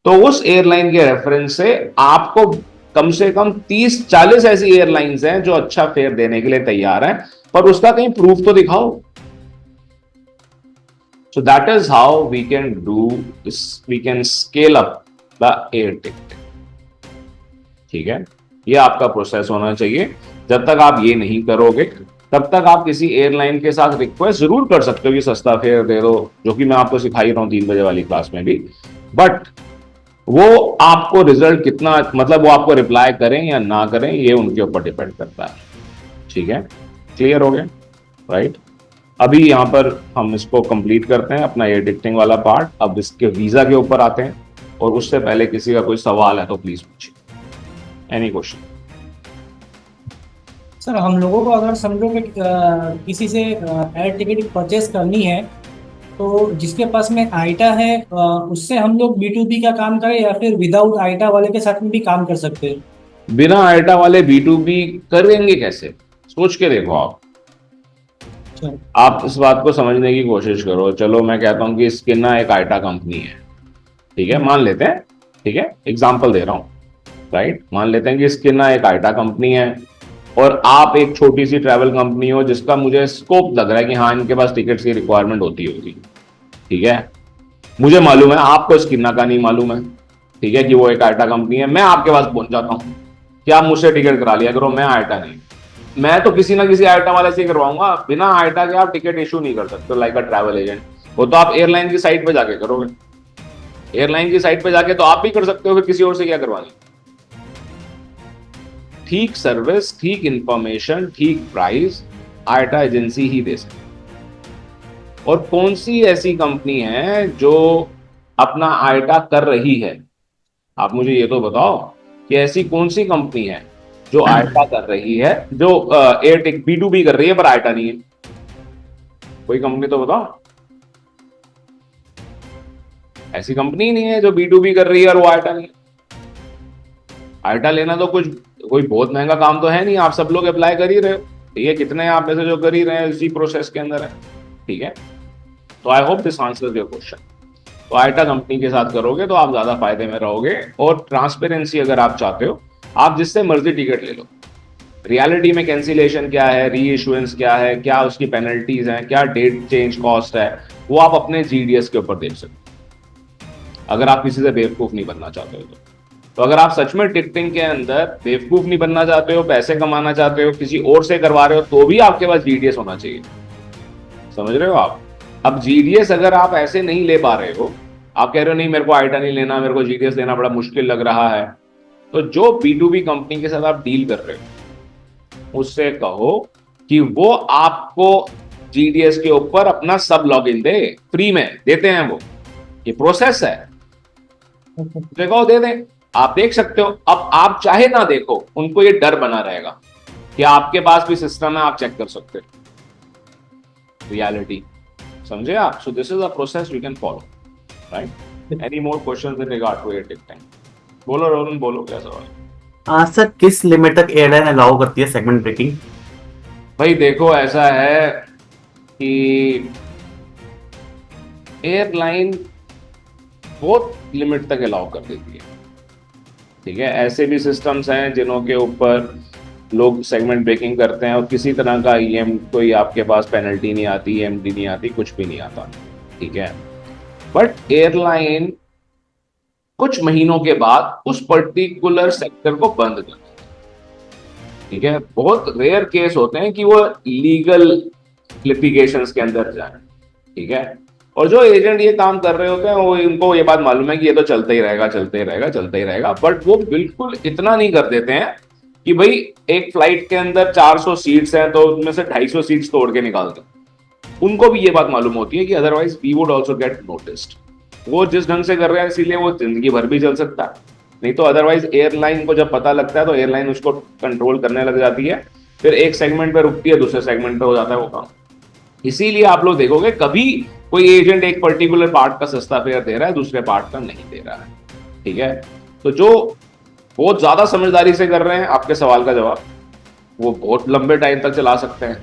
तो उस एयरलाइन के रेफरेंस से आपको कम से कम 30-40 ऐसी एयरलाइंस हैं जो अच्छा फेयर देने के लिए तैयार हैं, पर उसका कहीं प्रूफ तो दिखाओ। So that is how we can do this, we can scale up the air ticket. ठीक है, ये आपका प्रोसेस होना चाहिए। जब तक आप ये नहीं करोगे तब तक आप किसी एयरलाइन के साथ रिक्वेस्ट जरूर कर सकते हो कि सस्ता फेयर दे दो, जो कि मैं आपको सिखा ही रहा हूं 3 बजे वाली क्लास में भी, बट वो आपको रिजल्ट कितना, मतलब वो आपको रिप्लाई करें या ना करें, ये उनके ऊपर डिपेंड करता है। ठीक है, क्लियर हो गया, राइट? अभी यहां पर हम इसको कंप्लीट करते हैं अपना एयर टिकटिंग वाला पार्ट। अब इसके वीजा के ऊपर आते हैं, और उससे पहले किसी का कोई सवाल है तो प्लीज पूछिए, एनी क्वेश्चन। सर हम लोगों को अगर समझो कि किसी से एयर टिकट परचेस करनी है, तो जिसके पास में आइटा है उससे हम लोग B2B का काम करें, या फिर विदाउट आइटा वाले के साथ में भी काम कर सकते हैं? बिना आइटा वाले B2B करेंगे कैसे, सोच के देखो आप। आप इस बात को समझने की कोशिश करो। चलो मैं कहता हूं कि स्किना एक आइटा कंपनी है, ठीक है, मान लेते हैं, ठीक है, एग्जांपल दे रहा हूं, राइट? मान लेते हैं कि स्किना एक आइटा कंपनी है और आप एक छोटी सी ट्रैवल कंपनी हो जिसका मुझे स्कोप लग रहा है कि हाँ इनके पास टिकट्स की रिक्वायरमेंट होती होगी, ठीक है, मुझे मालूम है, आपको स्किना का नहीं मालूम है, ठीक है, कि वो एक आइटा कंपनी है। मैं आपके पास पहुंच जाता हूं कि आप मुझसे टिकट करा लिया करो, मैं आइटा नहीं, मैं तो किसी ना किसी आइटा वाले से ही करवाऊंगा। बिना आइटा के आप टिकट इशू नहीं कर सकते लाइक अ ट्रैवल एजेंट। वो तो आप एयरलाइन की साइट पे जाके करोगे, एयरलाइन की साइट पे जाके तो आप भी कर सकते हो, फिर किसी और से क्या करवानी। ठीक सर्विस, ठीक इंफॉर्मेशन, ठीक प्राइस आइटा एजेंसी ही दे सकती है। और कौन सी ऐसी कंपनी है जो अपना आइटा कर रही है, आप मुझे ये तो बताओ कि ऐसी कौन सी कंपनी है जो आइटा कर रही है, जो एयर टिक B2B कर रही है पर आइटा नहीं है? कोई कंपनी तो बताओ। ऐसी कंपनी ही नहीं है जो B2B कर रही है और वो आइटा नहीं है। आइटा लेना तो कुछ कोई बहुत महंगा काम तो है नहीं, आप सब लोग अप्लाई कर ही रहे हो, ठीक है, कितने आप में से जो कर ही रहे हैं इसी प्रोसेस के अंदर है, ठीक है। तो आई hope this answers your question. तो आइटा कंपनी के साथ करोगे तो आप ज्यादा फायदे में रहोगे, और ट्रांसपेरेंसी अगर आप चाहते हो, आप जिससे मर्जी टिकट ले लो। रियलिटी में कैंसिलेशन क्या है, री इशुएंस क्या है, क्या उसकी पेनल्टीज हैं, क्या डेट चेंज कॉस्ट है, वो आप अपने GDS के ऊपर देख सकते हो, अगर आप किसी से बेवकूफ नहीं बनना चाहते हो तो अगर आप सच में टिकटिंग के अंदर बेवकूफ नहीं बनना चाहते हो, पैसे कमाना चाहते हो, किसी और से करवा रहे हो, तो भी आपके पास GDS होना चाहिए। समझ रहे हो आप? अब GDS अगर आप ऐसे नहीं ले पा रहे हो, आप कह रहे हो नहीं मेरे को आइटा नहीं लेना, मेरे को GDS लेना बड़ा मुश्किल लग रहा है, तो जो B2B कंपनी के साथ आप डील कर रहे हो उससे कहो कि वो आपको GDS के ऊपर अपना सब लॉगिन दे, फ्री में देते हैं वो, ये प्रोसेस है, देखो दे दें, आप देख सकते हो। अब आप चाहे ना देखो, उनको ये डर बना रहेगा कि आपके पास भी सिस्टम है, आप चेक कर सकते हो रियलिटी, समझे आप? So this is a process we can follow, right? Any more questions in regard to air ticketing? बोलो रोहन, बोलो क्या सवाल? सर किस लिमिट तक एयरलाइन अलाउ करती है सेगमेंट ब्रेकिंग? भाई देखो ऐसा है कि एयरलाइन बहुत लिमिट तक अलाउ कर देती है, ठीक है। ऐसे भी सिस्टम्स हैं जिनों के ऊपर लोग सेगमेंट ब्रेकिंग करते हैं और किसी तरह का कोई आपके पास पेनल्टी नहीं आती, EMD नहीं आती, कुछ भी नहीं आता, ठीक है। बट एयरलाइन कुछ महीनों के बाद उस पर्टिकुलर सेक्टर को बंद कर देती है, ठीक है। बहुत रेयर केस होते हैं कि वो लीगल लिटिगेशंस के अंदर जाए, ठीक है। और जो एजेंट ये काम कर रहे होते हैं वो, इनको ये बात मालूम है कि ये तो चलता ही रहेगा, चलता ही रहेगा, चलता ही रहेगा, बट वो बिल्कुल इतना नहीं कर देते हैं कि भाई एक फ्लाइट के अंदर 400 सीट्स हैं तो उनमें से 250 सीट्स तोड़ के निकाल दें। उनको भी ये बात मालूम होती है कि otherwise we would also get noticed. वो जिस ढंग से कर रहे हैं इसीलिए वो जिंदगी भर भी चल सकता है, नहीं तो अदरवाइज एयरलाइन को जब पता लगता है तो एयरलाइन उसको कंट्रोल करने लग जाती है, फिर एक सेगमेंट पे रुकती है, दूसरे सेगमेंट पे हो जाता है वो काम। इसीलिए आप लोग देखोगे कभी कोई एजेंट एक पर्टिकुलर पार्ट का सस्ता फेयर दे रहा है, दूसरे पार्ट का नहीं दे रहा है, ठीक है। तो जो बहुत ज्यादा समझदारी से कर रहे हैं, आपके सवाल का जवाब वो बहुत लंबे टाइम तक चला सकते हैं,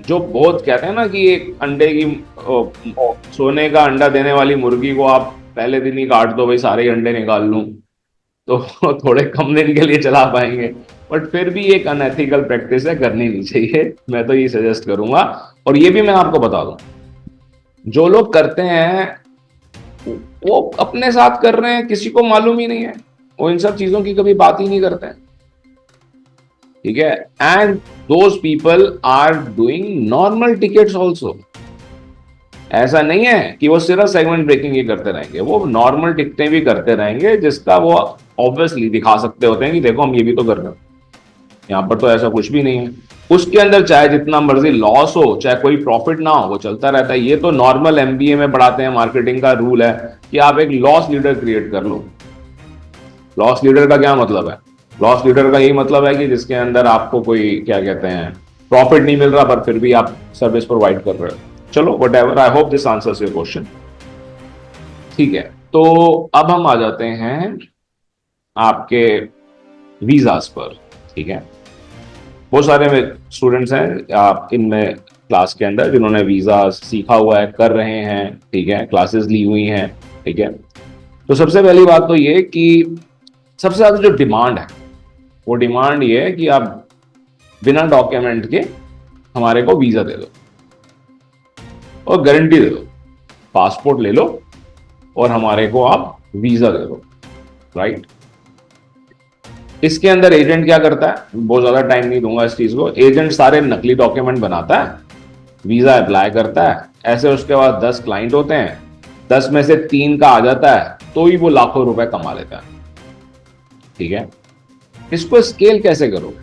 जो बहुत कहते हैं ना कि एक अंडे की सोने का अंडा देने वाली मुर्गी को आप पहले दिन ही काट दो, भाई सारे अंडे निकाल लूं, तो थोड़े कम दिन के लिए चला पाएंगे, बट फिर भी एक अनएथिकल प्रैक्टिस है, करनी नहीं चाहिए। मैं तो ये सजेस्ट करूंगा। और ये भी मैं आपको बता दूं, जो लोग करते हैं वो अपने साथ कर रहे हैं, किसी को मालूम ही नहीं है, वो इन सब चीजों की कभी बात ही नहीं करते हैं, ठीक है। And those people are doing normal tickets also. ऐसा नहीं है कि वो सिर्फ सेगमेंट ब्रेकिंग ही करते रहेंगे, वो नॉर्मल टिकटें भी करते रहेंगे, जिसका वो ऑब्वियसली दिखा सकते होते हैं कि देखो हम ये भी तो कर रहे हैं। यहाँ पर तो ऐसा कुछ भी नहीं है, उसके अंदर चाहे जितना मर्जी लॉस हो, चाहे कोई प्रॉफिट ना हो, वो चलता रहता है। ये तो नॉर्मल एमबीए में पढ़ाते हैं, मार्केटिंग का रूल है कि आप एक लॉस लीडर क्रिएट कर लो। लॉस लीडर का क्या मतलब है? लॉस लीडर का यही मतलब है कि जिसके अंदर आपको कोई क्या कहते हैं प्रॉफिट नहीं मिल रहा, पर फिर भी आप सर्विस प्रोवाइड कर रहे हो। चलो what ever, I hope this answers your question. ठीक है, तो अब हम आ जाते हैं आपके वीजास पर। ठीक है, बहुत सारे स्टूडेंट्स हैं आप इनमें क्लास के अंदर जिन्होंने वीजा सीखा हुआ है, कर रहे हैं, ठीक है, क्लासेस ली हुई हैं, ठीक है। तो सबसे पहली बात तो ये कि सबसे ज्यादा जो डिमांड है वो डिमांड ये है कि आप बिना डॉक्यूमेंट के हमारे को वीजा दे दो और गारंटी दे दो, पासपोर्ट ले लो और हमारे को आप वीजा दे दो, राइट। इसके अंदर एजेंट क्या करता है, बहुत ज्यादा टाइम नहीं दूंगा इस चीज को। एजेंट सारे नकली डॉक्यूमेंट बनाता है, वीजा अप्लाई करता है, ऐसे उसके बाद 10 क्लाइंट होते हैं, 10 में से 3 का आ जाता है, तो ही वो लाखों रुपए कमा लेता है, ठीक है। इसको स्केल कैसे करोगे?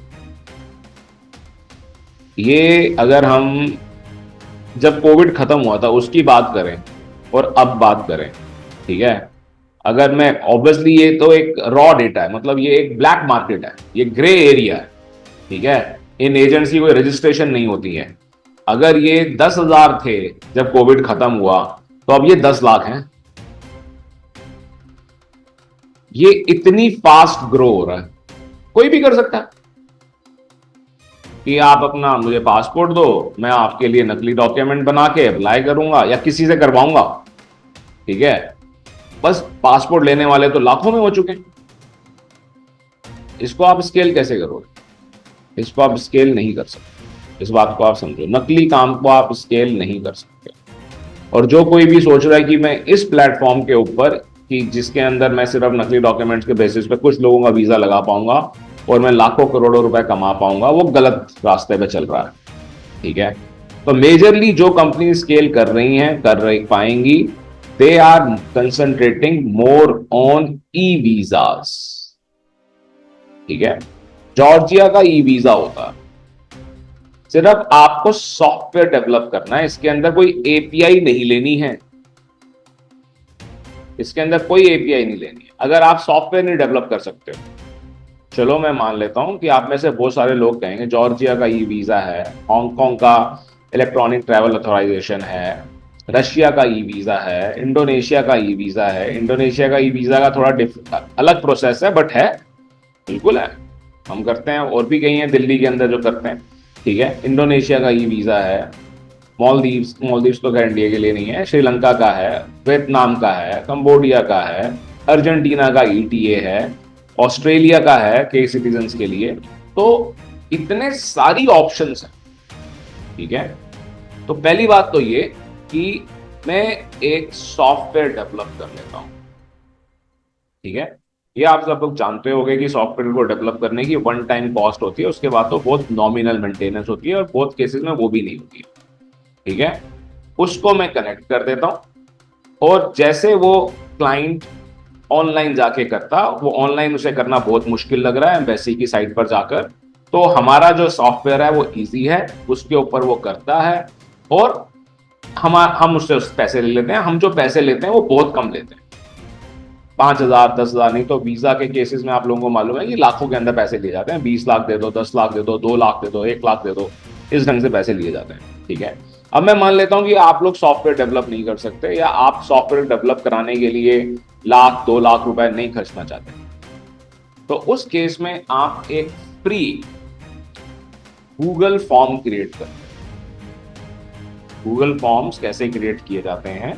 ये अगर हम जब कोविड खत्म हुआ था उसकी बात करें और अब बात करें, ठीक है, अगर मैं ऑब्वियसली, ये तो एक रॉ डेटा है, मतलब ये एक ब्लैक मार्केट है, ये ग्रे एरिया है, ठीक है। इन एजेंट्स की कोई रजिस्ट्रेशन नहीं होती है। अगर ये 10,000 थे जब कोविड खत्म हुआ, तो अब ये 10 लाख हैं। ये इतनी फास्ट ग्रो हो रहा है, कोई भी कर सकता है कि आप अपना मुझे पासपोर्ट दो, मैं आपके लिए नकली डॉक्यूमेंट बना के अप्लाई करूंगा या किसी से करवाऊंगा, ठीक है। बस पासपोर्ट लेने वाले तो लाखों में हो चुके हैं। इसको आप स्केल कैसे करोगे? इसको आप स्केल नहीं कर सकते, इस बात को आप समझो। नकली काम को आप स्केल नहीं कर सकते। और जो कोई भी सोच रहा है कि मैं इस प्लेटफॉर्म के ऊपर, कि जिसके अंदर मैं सिर्फ नकली डॉक्यूमेंट्स के बेसिस पे कुछ लोगों का वीजा लगा पाऊंगा और मैं लाखों करोड़ों रुपए कमा पाऊंगा, वो गलत रास्ते पे चल रहा है, ठीक है। तो मेजरली जो कंपनी स्केल कर रही हैं, कर रही पाएंगी, they are concentrating more on e visas, ठीक है। जॉर्जिया का ई वीजा होता है, सिर्फ आपको सॉफ्टवेयर डेवलप करना है, इसके अंदर कोई एपीआई नहीं लेनी है, इसके अंदर कोई एपीआई नहीं लेनी है। अगर आप सॉफ्टवेयर नहीं डेवलप कर सकते हो, चलो मैं मान लेता हूं कि आप में से बहुत सारे लोग कहेंगे जॉर्जिया का ई वीजा है, हांगकांग का इलेक्ट्रॉनिक ट्रैवल अथॉराइजेशन है, रशिया का ई वीजा है, इंडोनेशिया का ई वीजा है। इंडोनेशिया का ई वीजा का थोड़ा अलग प्रोसेस है, बट है, बिल्कुल है, हम करते हैं। और भी कहीं हैं दिल्ली के अंदर जो करते हैं, ठीक है। इंडोनेशिया का ई वीजा है, मालदीव्स तो खैर इंडिया के लिए नहीं है, श्रीलंका का है, वियतनाम का है, कंबोडिया का है, अर्जेंटीना का ईटीए है, ऑस्ट्रेलिया का है के सिटीजन्स के लिए। तो इतने सारी ऑप्शंस हैं, ठीक है। तो पहली बात तो ये कि मैं एक सॉफ्टवेयर डेवलप कर लेता हूं, ठीक है। ये आप सब लोग जानते होंगे कि सॉफ्टवेयर को डेवलप करने की वन टाइम कॉस्ट होती है, उसके बाद तो बहुत नॉमिनल मेंटेनेंस होती है और बहुत केसेस में वो भी नहीं होती है, ठीक है। उसको मैं कनेक्ट कर देता हूं और जैसे वो क्लाइंट ऑनलाइन जाके करता, वो ऑनलाइन उसे करना बहुत मुश्किल लग रहा है एम्बेसी की साइट पर जाकर, तो हमारा जो सॉफ्टवेयर है वो इजी है, उसके ऊपर वो करता है और हम उससे पैसे ले लेते हैं। हम जो पैसे लेते हैं वो बहुत कम लेते हैं, 5,000 10,000 नहीं तो वीजा के केसेस में आप लोगों को मालूम है कि लाखों के अंदर पैसे लिए जाते हैं। 20 लाख दे दो, 10 लाख दे दो, 2 लाख दे दो, 1 लाख दे दो, इस ढंग से पैसे लिए जाते हैं, ठीक है। अब मैं मान लेता हूं कि आप लोग सॉफ्टवेयर डेवलप नहीं कर सकते, या आप सॉफ्टवेयर डेवलप कराने के लिए 1,00,000 2 लाख रुपए नहीं खर्चना चाहते, तो उस केस में आप एक फ्री गूगल फॉर्म क्रिएट करें, गूगल फॉर्म्स कैसे क्रिएट किए जाते हैं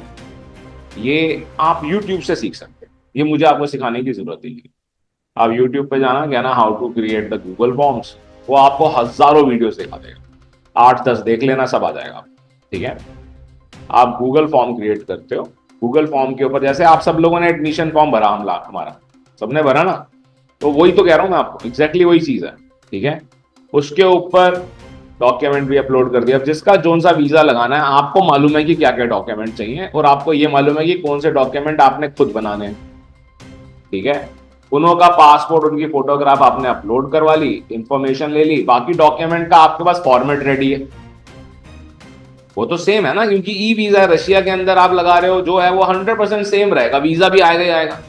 ये आप यूट्यूब से सीख सकते हैं। ये मुझे आपको सिखाने की जरूरत नहीं है। आप यूट्यूब पे जाना, क्या ना, how to create the Google forms, वो आपको हजारों वीडियो दिखा देगा। 8-10 देख लेना, सब आ जाएगा। ठीक है, आप गूगल फॉर्म क्रिएट करते हो, गूगल फॉर्म के ऊपर जैसे आप सब लोगों ने एडमिशन फॉर्म भरा, हमारा सबने भरा ना, तो वही तो कह रहा हूँ मैं आपको, एग्जैक्टली वही चीज है। ठीक है, उसके ऊपर डॉक्यूमेंट भी अपलोड कर दिया। अब जिसका जोन सा वीजा लगाना है, आपको मालूम है कि क्या क्या डॉक्यूमेंट चाहिए, और आपको ये मालूम है कि कौन से डॉक्यूमेंट आपने खुद बनाने हैं। ठीक है, उन्हों का पासपोर्ट, उनकी फोटोग्राफ आपने अपलोड करवा ली, इंफॉर्मेशन ले ली, बाकी डॉक्यूमेंट का आपके पास फॉर्मेट रेडी है। वो तो सेम है ना, क्योंकि ई वीजा रशिया के अंदर आप लगा रहे हो, जो है वो 100% सेम रहेगा, वीजा भी आएगा ही आएगा,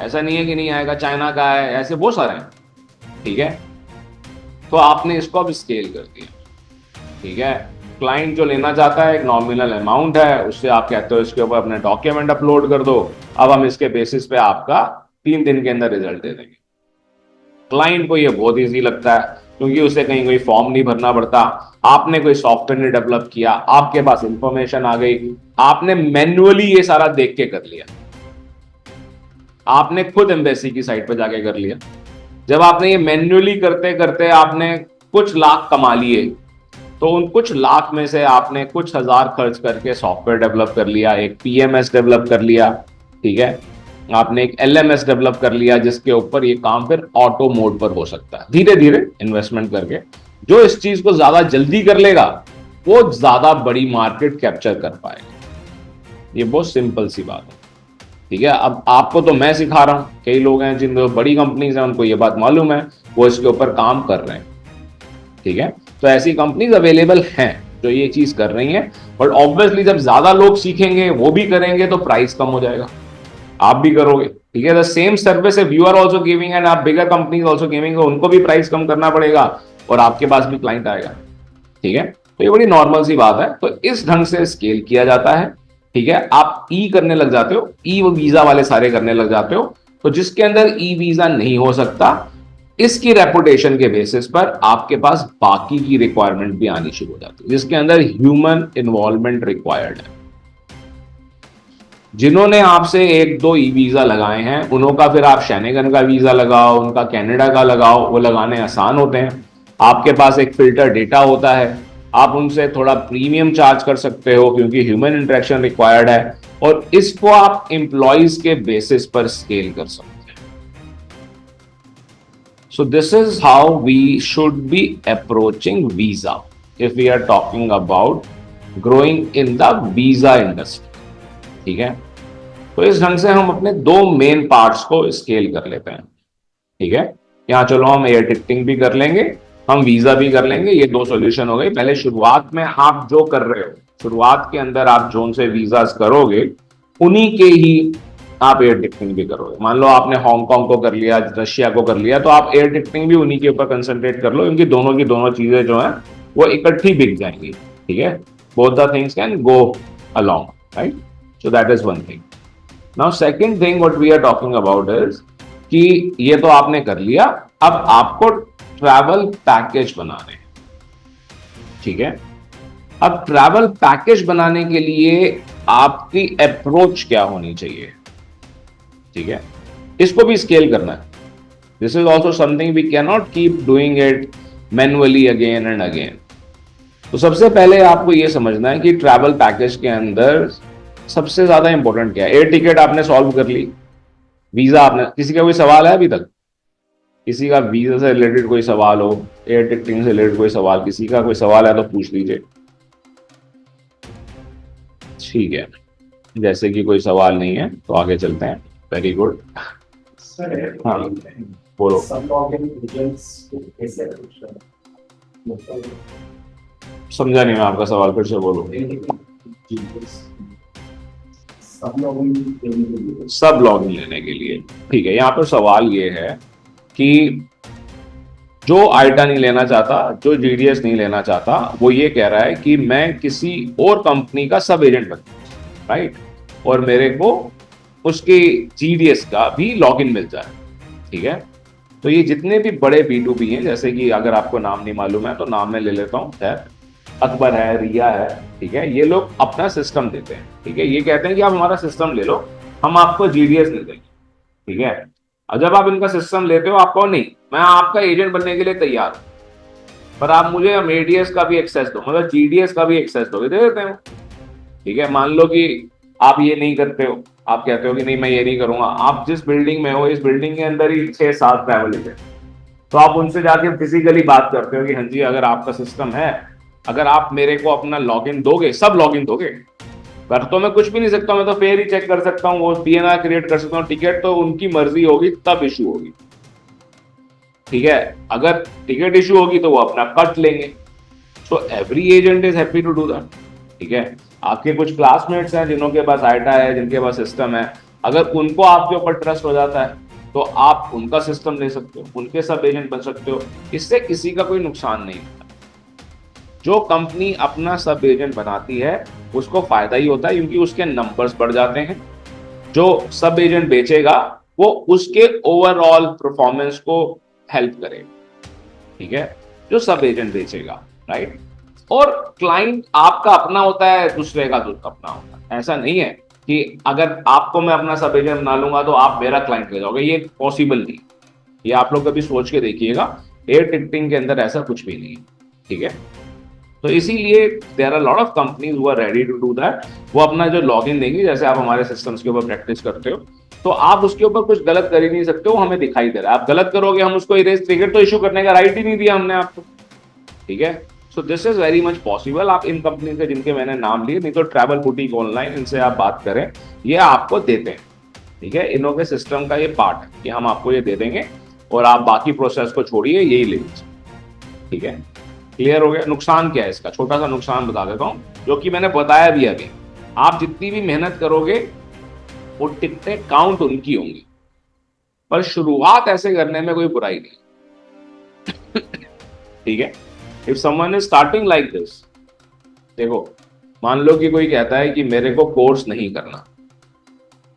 ऐसा नहीं है कि नहीं आएगा। चाइना का है, ऐसे बहुत सारे हैं। ठीक है, तो आपने इसको अब स्केल कर दिया। ठीक है, क्लाइंट जो लेना चाहता है एक नॉमिनल अमाउंट है, उससे आप कहते हो इसके ऊपर अपने डॉक्यूमेंट अपलोड कर दो। अब हम इसके बेसिस पे आपका 3 दिन के अंदर रिजल्ट दे देंगे। क्लाइंट को ये बहुत ईजी लगता है, क्योंकि उसे कहीं कोई फॉर्म नहीं भरना पड़ता, आपने कोई सॉफ्टवेयर नहीं डेवलप किया, आपके पास इंफॉर्मेशन आ गई, आपने मैन्युअली ये सारा देख के कर लिया, आपने खुद एम्बेसी की साइट पर जाके कर लिया। जब आपने ये मैन्युअली करते करते आपने कुछ लाख कमा लिए, तो उन कुछ लाख में से आपने कुछ हजार खर्च करके सॉफ्टवेयर डेवलप कर लिया, एक पीएमएस डेवलप कर लिया। ठीक है, आपने एक एलएमएस डेवलप कर लिया, जिसके ऊपर ये काम फिर ऑटो मोड पर हो सकता है। धीरे धीरे इन्वेस्टमेंट करके जो इस चीज को ज्यादा जल्दी कर लेगा, वो ज्यादा बड़ी मार्केट कैप्चर कर पाएगा। ये बहुत सिंपल सी बात है। ठीक है, अब आपको तो मैं सिखा रहा हूं, कई लोग हैं जिन बड़ी कंपनीज हैं, उनको ये बात मालूम है, वो इसके ऊपर काम कर रहे हैं। ठीक है, तो ऐसी कंपनीज अवेलेबल हैं जो ये चीज कर रही हैं, बट ऑब्वियसली जब ज्यादा लोग सीखेंगे, वो भी करेंगे, तो प्राइस कम हो जाएगा, आप भी करोगे। ठीक है, the same service if you are also giving and आप बिगर कंपनीज आल्सो गिविंग, उनको भी प्राइस कम करना पड़ेगा और आपके पास भी क्लाइंट आएगा। ठीक है, तो ये बड़ी नॉर्मल सी बात है। तो इस ढंग से स्केल किया जाता है। ठीक है, आप ई करने लग जाते हो, ई वीजा वाले सारे करने लग जाते हो, तो जिसके अंदर ई वीजा नहीं हो सकता, इसकी रेपुटेशन के बेसिस पर आपके पास बाकी की रिक्वायरमेंट भी आनी शुरू हो जाती है, जिसके अंदर ह्यूमन इन्वॉल्वमेंट रिक्वायर्ड है। जिन्होंने आपसे 1-2 ई वीजा लगाए हैं, उन्हों का फिर आप शेनेगन का वीजा लगाओ, उनका कनाडा का लगाओ, वो लगाने आसान होते हैं। आपके पास एक फिल्टर डेटा होता है, आप उनसे थोड़ा प्रीमियम चार्ज कर सकते हो, क्योंकि ह्यूमन इंटरेक्शन रिक्वायर्ड है, और इसको आप एम्प्लॉइज के बेसिस पर स्केल कर सकते हैं। So this is how we should be approaching visa if we are talking about growing in the visa industry. ठीक है, तो इस ढंग से हम अपने 2 मेन पार्ट्स को स्केल कर लेते हैं। ठीक है, यहाँ चलो हम एयर टिकटिंग भी कर लेंगे, हम वीजा भी कर लेंगे, ये 2 सॉल्यूशन हो गई। पहले शुरुआत में आप जो कर रहे हो, शुरुआत के अंदर आप जोन से वीजास करोगे, उन्हीं के ही आप एयर टिकटिंग भी करोगे। मान लो आपने हांगकांग को कर लिया, रशिया को कर लिया, तो आप एयर टिकटिंग भी उन्हीं के ऊपर कंसंट्रेट कर लो, क्योंकि दोनों की दोनों चीजें जो हैं वो इकट्ठी बिक जाएंगी। ठीक है, both the things can go along, right? So that is one thing. Now second thing what we are talking about is कि ये तो आपने कर लिया, अब आपको ट्रैवल पैकेज बनाने हैं। ठीक है, अब ट्रैवल पैकेज बनाने के लिए आपकी अप्रोच क्या होनी चाहिए? ठीक है, इसको भी स्केल करना है। This is also something we can not keep doing it manually again and again. तो सबसे पहले आपको यह समझना है कि ट्रैवल पैकेज के अंदर सबसे ज्यादा इंपॉर्टेंट क्या है। एयर टिकट आपने सॉल्व कर ली, वीजा आपने, किसी का कोई सवाल है अभी तक? किसी का वीजा से रिलेटेड कोई सवाल हो, एयर टिकटिंग से रिलेटेड कोई सवाल, किसी का कोई सवाल है तो पूछ लीजिए। ठीक है, जैसे कि कोई सवाल नहीं है तो आगे चलते हैं। Very good. हाँ बोलो। समझा नहीं मैं आपका सवाल, फिर से बोलो। सब लॉगिन लेने के लिए, ठीक है। यहाँ पर सवाल ये है कि जो आइटा नहीं लेना चाहता, जो जीडीएस नहीं लेना चाहता, वो ये कह रहा है कि मैं किसी और कंपनी का सब एजेंट बनूं, राइट, और मेरे को उसके जीडीएस का भी लॉगिन मिल जाए। ठीक है, तो ये जितने भी बड़े B2B हैं, जैसे कि अगर आपको नाम नहीं मालूम है तो नाम मैं ले लेता हूँ, खैर अकबर है, रिया है, ठीक है, ये लोग अपना सिस्टम देते हैं, ठीक है, ये कहते हैं कि आप हमारा सिस्टम ले लो, हम आपको जीडीएस नहीं देंगे, ठीक है। और जब आप इनका सिस्टम लेते हो, आप कहो नहीं मैं आपका एजेंट बनने के लिए तैयार हूं, पर आप मुझे एडीएस का भी एक्सेस दो, मतलब जीडीएस का भी एक्सेस दो, दे देते हो, ठीक है। मान लो कि आप ये नहीं करते हो, आप कहते हो कि नहीं मैं ये नहीं करूंगा, आप जिस बिल्डिंग में हो इस बिल्डिंग के अंदर ही 6-7 ट्रैवल एजेंट, तो आप उनसे जाके फिजिकली बात करते हो कि हाँ जी अगर आपका सिस्टम है, अगर आप मेरे को अपना लॉगिन दोगे, सब लॉगिन दोगे, कर तो मैं कुछ भी नहीं सकता, मैं तो फेयर ही चेक कर सकता हूँ, वो पीएनआर क्रिएट कर सकता हूँ, टिकट तो उनकी मर्जी होगी तब इशू होगी, ठीक है। अगर टिकट इशू होगी तो वो अपना कट लेंगे। So every agent is happy to do that, ठीक है। आपके कुछ क्लासमेट्स हैं जिनके पास आइटा है, जिनके पास सिस्टम है, अगर उनको आपके ऊपर ट्रस्ट हो जाता है तो आप उनका सिस्टम ले सकते हो, उनके सब एजेंट बन सकते हो, इससे किसी का कोई नुकसान नहीं होता। जो कंपनी अपना सब एजेंट बनाती है उसको फायदा ही होता है, क्योंकि उसके नंबर्स बढ़ जाते हैं। जो सब एजेंट बेचेगा वो उसके ओवरऑल परफॉर्मेंस को हेल्प करेगा, ठीक है, जो सब एजेंट बेचेगा, राइट। और क्लाइंट आपका अपना होता है, दूसरे का अपना होता है। ऐसा नहीं है कि अगर आपको मैं अपना सब एजेंट बना लूंगा तो आप मेरा क्लाइंट ले जाओगे, ये पॉसिबल नहीं। ये आप लोग कभी सोच के देखिएगा, एयर टिकटिंग के अंदर ऐसा कुछ भी नहीं है, ठीक है। तो इसीलिए there are lot of companies who are ready to do that. वो अपना जो लॉगिन देंगे, जैसे आप हमारे सिस्टम्स के ऊपर प्रैक्टिस करते हो, तो आप उसके ऊपर कुछ गलत कर ही नहीं सकते हो, हमें दिखाई दे रहा है। आप गलत करोगे, हम उसको इरेज, टिकट तो इशू करने का राइट ही नहीं दिया हमने आपको, ठीक है। सो this is very much possible. आप इन कंपनी से जिनके मैंने नाम लिए, नहीं तो ट्रैवल बुटीक ऑनलाइन, इनसे आप बात करें, ये आपको देते हैं, ठीक है। इनों के सिस्टम का ये पार्ट है कि हम आपको ये दे देंगे और आप बाकी प्रोसेस को छोड़िए, यही ले लीजिए, ठीक है। क्लियर हो गया? नुकसान क्या है इसका? छोटा सा नुकसान बता देता हूं, जो कि मैंने बताया भी अभी। आप जितनी भी मेहनत करोगे वो टिकटें काउंट उनकी होंगी, पर शुरुआत ऐसे करने में कोई बुराई नहीं, ठीक है। If someone is starting like this, देखो मान लो कि कोई कहता है कि मेरे को कोर्स नहीं करना,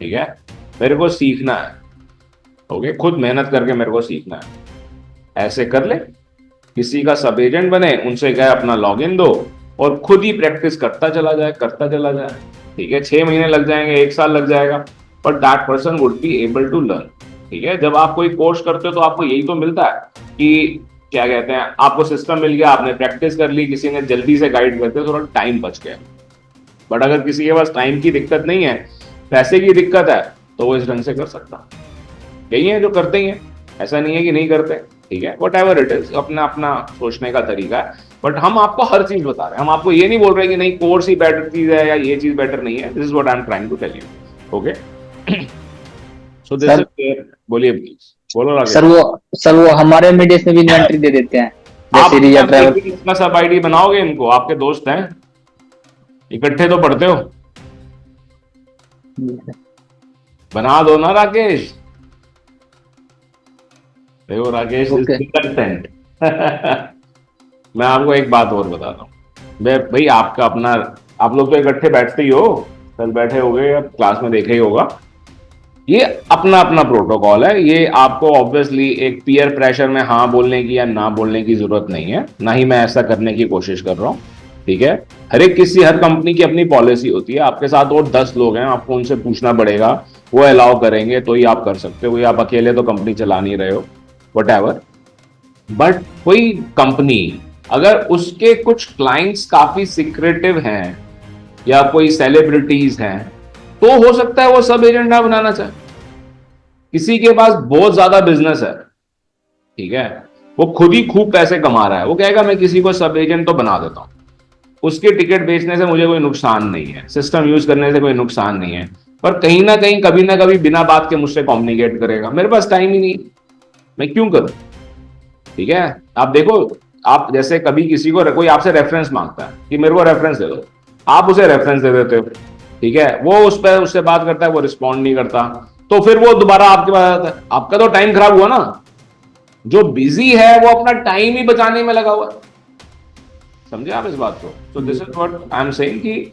ठीक है, मेरे को सीखना है, ओके, खुद मेहनत करके मेरे को सीखना है, ऐसे कर ले। किसी का सब एजेंट बने, उनसे कहे अपना लॉगिन दो और खुद ही प्रैक्टिस करता चला जाए, ठीक है। 6 महीने लग जाएंगे, 1 साल लग जाएगा, but that person would be able to learn, ठीक है। जब आप कोई कोर्स करते हो तो आपको यही तो मिलता है कि क्या कहते हैं, आपको सिस्टम मिल गया, आपने प्रैक्टिस कर ली, किसी ने जल्दी से गाइड करते, थोड़ा टाइम बच गया। बट अगर किसी के पास टाइम की दिक्कत नहीं है, पैसे की दिक्कत है, तो वो इस ढंग से कर सकता। यही है जो करते ही हैं, ऐसा नहीं है कि नहीं करते, ठीक है। वट एवर इट इज, अपना अपना सोचने का तरीका है। बट हम आपको हर चीज बता रहे हैं, हम आपको ये नहीं बोल रहे कि नहीं कोर्स ही बेटर चीज है या ये चीज बेटर नहीं है। This is what I am trying to tell you, okay. So this is, बोलिए प्लीज, बोलो राकेश। सर वो हमारे मीडियस में भी इन्वेंटरी दे देते हैं, जैसे रिया ट्रैवल। इतना सब आईडी बनाओगे इनको, आपके दोस्त हैं, इकट्ठे तो पढ़ते हो, बना दो ना राकेश। देखो राकेश कंटेंट मैं आपको एक बात और बताता हूँ भाई, आपका अपना, आप लोग तो इकट्ठे बैठते ही हो, कल बैठे हो गए, अब क्लास में देखा ही होगा, ये अपना अपना प्रोटोकॉल है। ये आपको ऑब्वियसली एक पीयर प्रेशर में हाँ बोलने की या ना बोलने की जरूरत नहीं है, ना ही मैं ऐसा करने की कोशिश कर रहा हूँ, ठीक है। हर कंपनी की अपनी पॉलिसी होती है। आपके साथ और 10 लोग हैं, आपको उनसे पूछना पड़ेगा, वो अलाउ करेंगे तो ही आप कर सकते हो, या आप अकेले तो कंपनी चला नहीं रहे हो, व्हाटएवर। बट कोई कंपनी अगर उसके कुछ क्लाइंट्स काफी सीक्रेटिव हैं या कोई सेलिब्रिटीज हैं, तो हो सकता है वो सब एजेंट ना बनाना चाहे। किसी के पास बहुत ज्यादा बिजनेस है, ठीक है, वो खुद ही खूब पैसे कमा रहा है, वो कहेगा मैं किसी को सब एजेंट तो बना देता हूं, उसके टिकट बेचने से मुझे कोई नुकसान नहीं है, सिस्टम यूज करने से कोई नुकसान नहीं है, पर कहीं ना कहीं कभी ना कभी बिना बात के मुझसे कम्युनिकेट करेगा। मेरे पास टाइम ही नहीं, मैं क्यों करूं, ठीक है। आप देखो, आप जैसे कभी किसी को कोई आपसे रेफरेंस मांगता है कि मेरे को रेफरेंस दे दो, आप उसे रेफरेंस दे देते हो, ठीक है, वो उस पर उससे बात करता है, वो रिस्पॉन्ड नहीं करता, तो फिर वो दोबारा आपके पास आता है, आपका तो टाइम खराब हुआ ना। जो बिजी है वो अपना टाइम ही बचाने में लगा हुआ, समझे आप इस बात को। तो this is what I am saying कि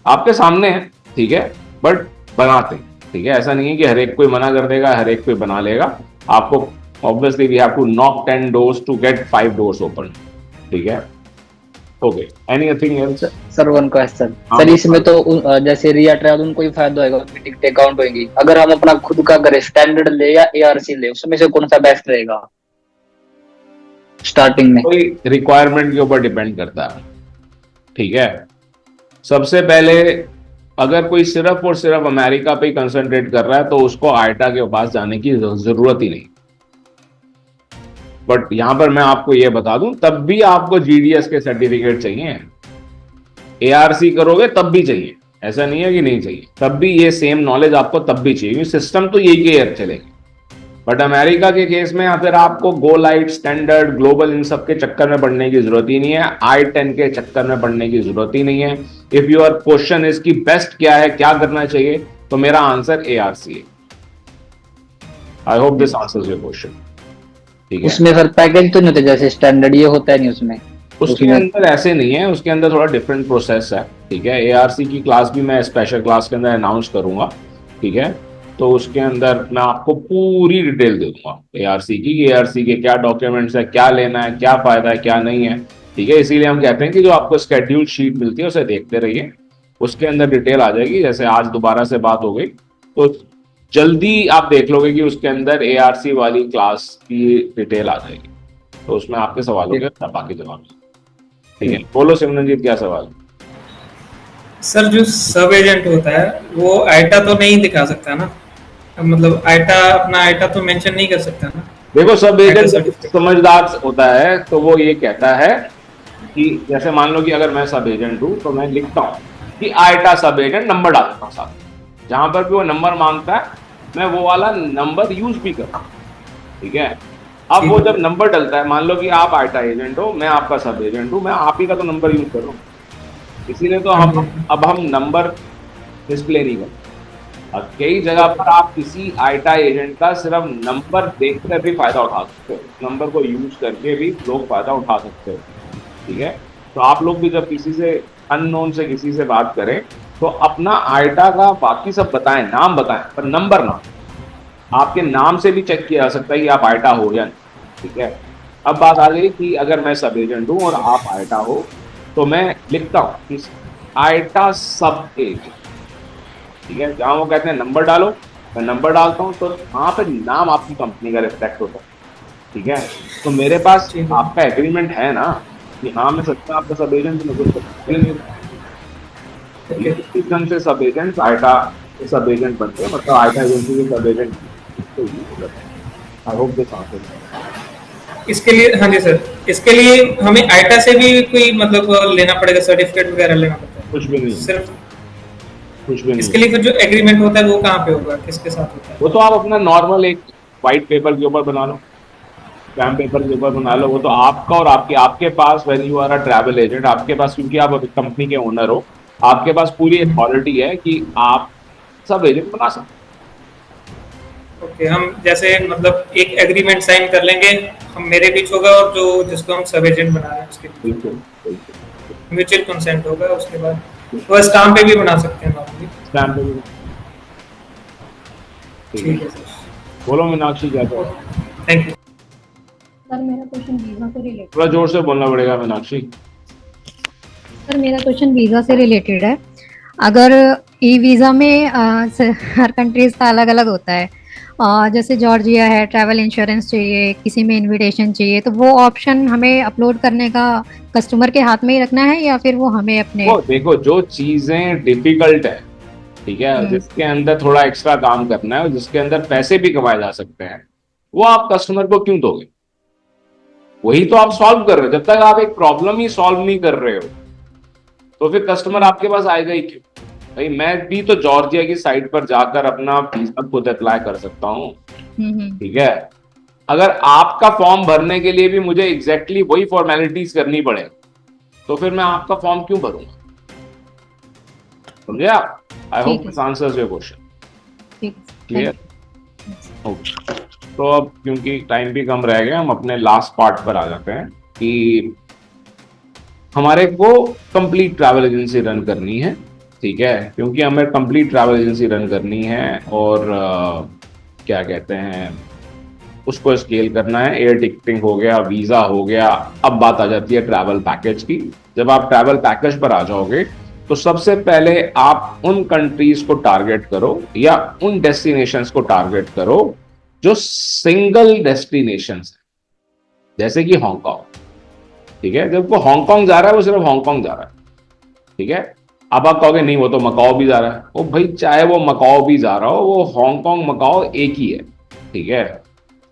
आपके सामने है, ठीक है, बट बनाते, ठीक है। ऐसा नहीं है कि हर एक कोई मना कर देगा, हर एक कोई बना लेगा। आपको obviously we have to knock 10 doors to get 5 doors open, ठीक है। Okay, anything else? Sir one question हाँ, सर, इसमें तो जैसे रिया ट्रायल उनको ही फायदा होगा, उनकी टिकटें काउंट होंगी। अगर हम अपना खुद का करें, स्टैंडर्ड ले या एआरसी ले, उसमें से कौन सा बेस्ट रहेगा स्टार्टिंग में? कोई रिक्वायरमेंट के ऊपर डिपेंड करता है, ठीक है। सबसे पहले अगर कोई सिर्फ और सिर्फ अमेरिका पे ही कंसंट्रेट कर रहा है तो उसको आईटा के पास जाने की जरूरत ही नहीं। बट यहां पर मैं आपको यह बता दूं, तब भी आपको जीडीएस के सर्टिफिकेट चाहिए, एआरसी करोगे तब भी चाहिए, ऐसा नहीं है कि नहीं चाहिए, तब भी ये सेम नॉलेज आपको तब भी चाहिए, सिस्टम तो यही के चलेंगे। बट अमेरिका के केस में अगर आपको गो लाइट, स्टैंडर्ड, ग्लोबल, इन सब के चक्कर में पड़ने की जरूरत ही नहीं है, I-10 के चक्कर में पड़ने की जरूरत ही नहीं है। इफ योर क्वेश्चन इज कि बेस्ट क्या है, क्या करना चाहिए, तो मेरा आंसर ARC है। आई hope this answers your question, ठीक है। उसमें सर पैकेज तो नहीं होता जैसे स्टैंडर्ड ये होता है नहीं उसमें? उसके अंदर ऐसे नहीं है, उसके अंदर थोड़ा डिफरेंट प्रोसेस है, ठीक है। ARC की क्लास भी मैं स्पेशल क्लास के अंदर अनाउंस करूंगा, ठीक है। तो उसके अंदर मैं आपको पूरी डिटेल दे दूंगा ARC की, ARC के क्या डॉक्यूमेंट्स है, क्या लेना है, क्या फायदा है, क्या नहीं है, ठीक है। इसीलिए हम कहते हैं कि जो आपको स्केड्यूल शीट मिलती है उसे देखते रहिए, उसके अंदर डिटेल आ जाएगी। जैसे आज दोबारा से बात हो गई तो जल्दी आप देख लोगे कि उसके अंदर ARC वाली क्लास की डिटेल आ जाएगी, तो उसमें आपके सवालों के बाकी जवाब, ठीक है। बोलो सिमरनजीत, क्या सवाल? सर जो सब एजेंट होता है वो आईटा तो नहीं दिखा सकता ना, मतलब आईटा अपना आईटा तो मेंशन नहीं कर सकता ना। देखो, सब एजेंट certificate। समझदार होता है तो वो ये कहता है कि जैसे मान लो कि अगर मैं सब एजेंट हूं तो मैं लिखता हूं कि आईटा सब एजेंट, नंबर डाल देता हूं साथ, जहां पर भी वो नंबर मांगता है मैं वो वाला नंबर यूज भी करता हूं, ठीक है। अब वो जब नंबर डलता है, मान लो कि आप आईटा एजेंट हो, मैं आपका सब एजेंट हूं, मैं आप ही का तो नंबर यूज कर रहा हूं, इसीलिए तो हम नंबर डिस्प्ले नहीं करते। अब कई जगह पर आप किसी आईटा एजेंट का सिर्फ नंबर देखकर भी फायदा उठा सकते हो, नंबर को यूज करके भी लोग फायदा उठा सकते हो, ठीक है। तो आप लोग भी जब किसी से अननोन से किसी से बात करें तो अपना आईटा का बाकी सब बताएं, नाम बताएं, पर नंबर ना। आपके नाम से भी चेक किया जा सकता है कि आप आईटा हो या नहीं, ठीक है। अब बात आ गई कि अगर मैं सब एजेंट हूं और आप आईटा हो तो मैं लिखता हूं कि आईटा सब एजेंट, ठीक है। जहां वो कहते हैं नंबर डालो, मैं नंबर डालता हूं, तो वहां पे नाम आपकी कंपनी का रिफ्लेक्ट होता है, ठीक है। तो मेरे पास आपका एग्रीमेंट है ना कि हाँ मैं सच में आपका सब एजेंट, इस ढंग से सब एजेंट आईटा सब एजेंट बनते हैं, मतलब आईटा एजेंसी के सब agent. I hope this answer. इसके लिए हाँ जी सर, इसके लिए हमें आईटा से भी कोई मतलब लेना पड़ेगा, सर्टिफिकेट वगैरह लेना पड़ता है? कुछ भी नहीं, सिर्फ कुछ भी नहीं। इसके लिए फिर जो एग्रीमेंट होता है वो कहाँ पे होगा, किसके साथ होता है? वो तो आप अपना नॉर्मल एक व्हाइट पेपर के ऊपर बना लो, स्टैम्प पेपर के ऊपर बना लो, वो तो आपका और आपके पास when you are a travel agent, आपके पास, क्योंकि आप कंपनी के ओनर हो, आपके पास पूरी अथॉरिटी है कि आप सब एजेंट बना सकते हैं। ओके, हम जैसे मतलब एक एग्रीमेंट साइन कर लेंगे, हम मेरे बीच होगा और जो जिसको हम सब एजेंट बना रहे हैं उसके बिल्कुल बिल्कुल। म्यूचुअल कंसेंट होगा, उसके बाद वो स्टाम्प पे भी बना सकते हैं नॉर्मली। स्टैम्प पेपर, ठीक है सर, बोलो मीनाक्षी, क्या कहो? Thank you. सर मेरा क्वेश्चन वीजा से रिलेटेड। थोड़ा जोर से बोलना पड़ेगा मीनाक्षी। सर मेरा क्वेश्चन वीजा से रिलेटेड है। अगर ई वीजा में हर कंट्रीज का अलग अलग होता है, जैसे जॉर्जिया है, ट्रैवल इंश्योरेंस चाहिए, किसी में इनविटेशन चाहिए, तो वो ऑप्शन हमें अपलोड करने का कस्टमर के हाथ में ही रखना है या फिर वो हमें अपने? वो देखो, जो चीजें डिफिकल्ट है, ठीक है, जिसके अंदर थोड़ा एक्स्ट्रा काम करना है और जिसके अंदर पैसे भी कमाए जा सकते हैं, वो आप कस्टमर को क्यों दोगे? वही तो आप सॉल्व कर रहे हो। जब तक आप एक प्रॉब्लम ही सॉल्व नहीं कर रहे हो तो फिर कस्टमर आपके पास आएगा ही क्यों? भाई मैं भी तो जॉर्जिया की साइट पर जाकर अपना वीजा खुद अप्लाई कर सकता हूँ, ठीक है। अगर आपका फॉर्म भरने के लिए भी मुझे एग्जैक्टली वही फॉर्मेलिटीज करनी पड़े तो फिर मैं आपका फॉर्म क्यों भरूंगा? समझे आप? आई hope this answers your question. Clear? Okay, तो अब क्योंकि टाइम भी कम रह गया, हम अपने लास्ट पार्ट पर आ जाते हैं कि हमारे को कंप्लीट ट्रैवल एजेंसी रन करनी है, ठीक है। क्योंकि हमें कंप्लीट ट्रैवल एजेंसी रन करनी है और क्या कहते हैं, उसको स्केल करना है। एयर टिकटिंग हो गया, वीजा हो गया। अब बात आ जाती है ट्रैवल पैकेज की। जब आप ट्रैवल पैकेज पर आ जाओगे तो सबसे पहले आप उन कंट्रीज को टारगेट करो या उन डेस्टिनेशंस को टारगेट करो जो सिंगल डेस्टिनेशंस है, जैसे कि हांगकांग। ठीक है, जब वो हांगकांग जा रहा है वो सिर्फ हांगकांग जा रहा है। ठीक है, अब आप कहोगे नहीं वो तो मकाओ भी जा रहा है। वो भाई चाहे वो मकाओ भी जा रहा हो, वो हांगकांग मकाओ एक ही है। ठीक है,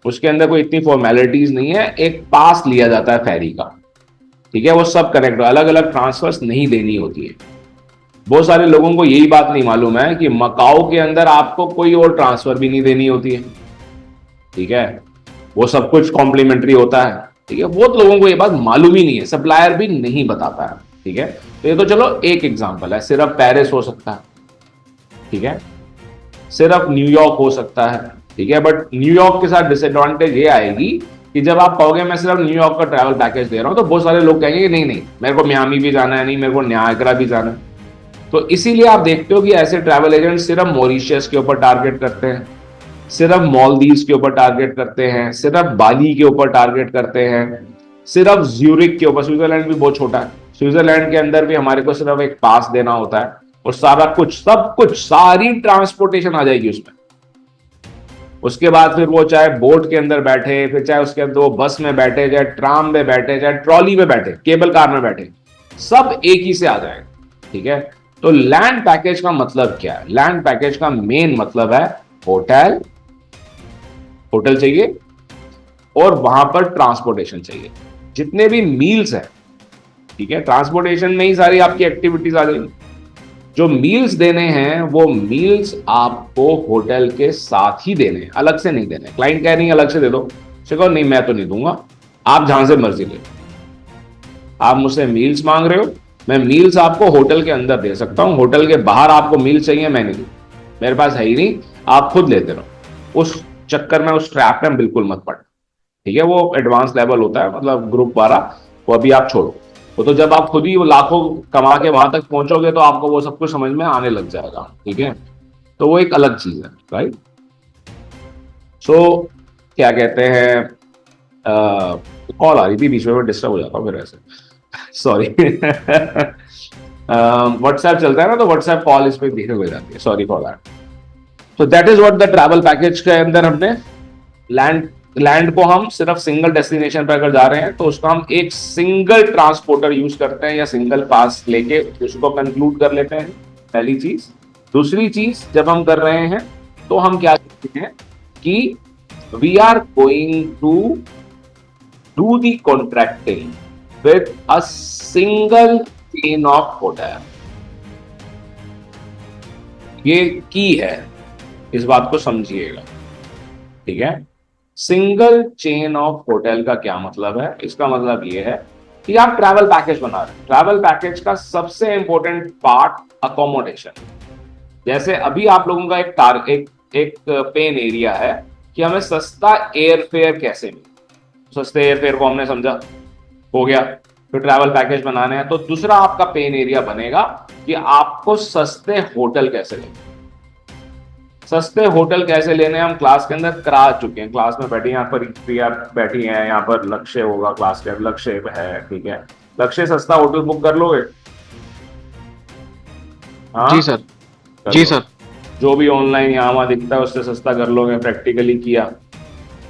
उसके अंदर कोई इतनी फॉर्मेलिटीज नहीं है, एक पास लिया जाता है फेरी का। ठीक है, वो सब कनेक्ट, अलग अलग ट्रांसफर्स नहीं देनी होती है। बहुत सारे लोगों को यही बात नहीं मालूम है कि मकाओ के अंदर आपको कोई और ट्रांसफर भी नहीं देनी होती है। ठीक है, वो सब कुछ कॉम्प्लीमेंट्री होता है। ठीक है, बहुत लोगों को ये बात मालूम ही नहीं है, सप्लायर भी नहीं बताता है। ठीक है, तो ये तो चलो एक एग्जांपल है, सिर्फ पेरिस हो सकता है। ठीक है, सिर्फ न्यूयॉर्क हो सकता है। ठीक है, बट न्यूयॉर्क के साथ डिसएडवांटेज ये आएगी कि जब आप कहोगे मैं सिर्फ न्यूयॉर्क का ट्रैवल पैकेज दे रहा हूं, तो बहुत सारे लोग कहेंगे नहीं नहीं मेरे को मियामी भी जाना है, नहीं मेरे को न्यायागरा भी जाना है। तो इसीलिए आप देखते हो कि ऐसे ट्रैवल एजेंट सिर्फ मॉरिशस के ऊपर टारगेट करते हैं, सिर्फ मालदीव्स के ऊपर टारगेट करते हैं, सिर्फ बाली के ऊपर टारगेट करते हैं, सिर्फ ज्यूरिक के ऊपर। स्विट्जरलैंड भी बहुत छोटा है, स्विट्जरलैंड के अंदर भी हमारे को सिर्फ एक पास देना होता है और सारा कुछ, सब कुछ, सारी ट्रांसपोर्टेशन आ जाएगी उसमें। उसके बाद फिर वो चाहे बोट के अंदर बैठे, फिर चाहे उसके अंदर वो बस में बैठे, चाहे ट्राम में बैठे, चाहे ट्रॉली में बैठे, केबल कार में बैठे, सब एक ही से आ जाएगा। ठीक है, तो लैंड पैकेज का मतलब क्या है? लैंड पैकेज का मेन मतलब है होटल, होटल चाहिए और वहां पर ट्रांसपोर्टेशन चाहिए, जितने भी मील्स हैं। ठीक है, ट्रांसपोर्टेशन में ही सारी आपकी एक्टिविटीज आ जाएंगी। जो मील्स देने हैं वो मील्स आपको होटल के साथ ही देने हैं, अलग से नहीं देने। क्लाइंट कह रही है अलग से दे दो, कहो नहीं मैं तो नहीं दूंगा, आप जहां से मर्जी ले। आप मुझसे मील्स मांग रहे हो, मैं मील्स आपको होटल के अंदर दे सकता हूं, होटल के बाहर आपको मील्स चाहिए मैं नहीं दूं, मेरे पास है ही नहीं, आप खुद लेते रहो। उस चक्कर में, उस ट्रैप में बिल्कुल मत पड़ना। ठीक है, वो एडवांस लेवल होता है, मतलब ग्रुप वाला, वो अभी आप छोड़ो। वो तो जब आप खुद ही वो लाखों कमा के वहां तक पहुंचोगे तो आपको वो सब कुछ समझ में आने लग जाएगा। ठीक है, तो वो एक अलग चीज है, राइट। सो क्या कहते हैं, कॉल आ रही थी बीच में, डिस्टर्ब हो जाता हूँ फिर ऐसे, सॉरी। व्हाट्सएप चलता है ना, तो व्हाट्सएप कॉल इस पे धीरे हो जाती है, सॉरी फॉर दैट। तो that is what the travel package के अंदर हमने लैंड को हम सिर्फ सिंगल डेस्टिनेशन पर अगर जा रहे हैं तो उसको हम एक सिंगल ट्रांसपोर्टर यूज करते हैं या सिंगल पास लेके उसको कंक्लूड कर लेते हैं, पहली चीज। दूसरी चीज, जब हम कर रहे हैं तो हम क्या करते हैं कि we are going to do the contracting with a single chain of hotel. ये की है, इस बात को समझिएगा। ठीक है, सिंगल चेन ऑफ होटल का क्या मतलब है? इसका मतलब ये है कि आप ट्रैवल पैकेज बना रहे हैं, ट्रैवल पैकेज का सबसे इंपॉर्टेंट पार्ट अकोमोडेशन। जैसे अभी आप लोगों का एक पेन एरिया है कि हमें सस्ता एयर फेयर कैसे मिले। सस्ते एयर फेयर को हमने समझा, हो गया। फिर ट्रैवल पैकेज बनाने हैं तो दूसरा आपका पेन एरिया बनेगा कि आपको सस्ते होटल कैसे लेने। सस्ते होटल कैसे लेने हम क्लास के अंदर करा चुके हैं, क्लास में बैठी, यहाँ पर प्रिया बैठी है, यहाँ पर लक्ष्य होगा क्लास के, लक्ष्य है। ठीक है, लक्ष्य सस्ता होटल बुक कर लोगे? हाँ जी सर, जी सर, जो भी ऑनलाइन यहाँ वहाँ दिखता है उससे सस्ता कर लोगे, प्रैक्टिकली किया।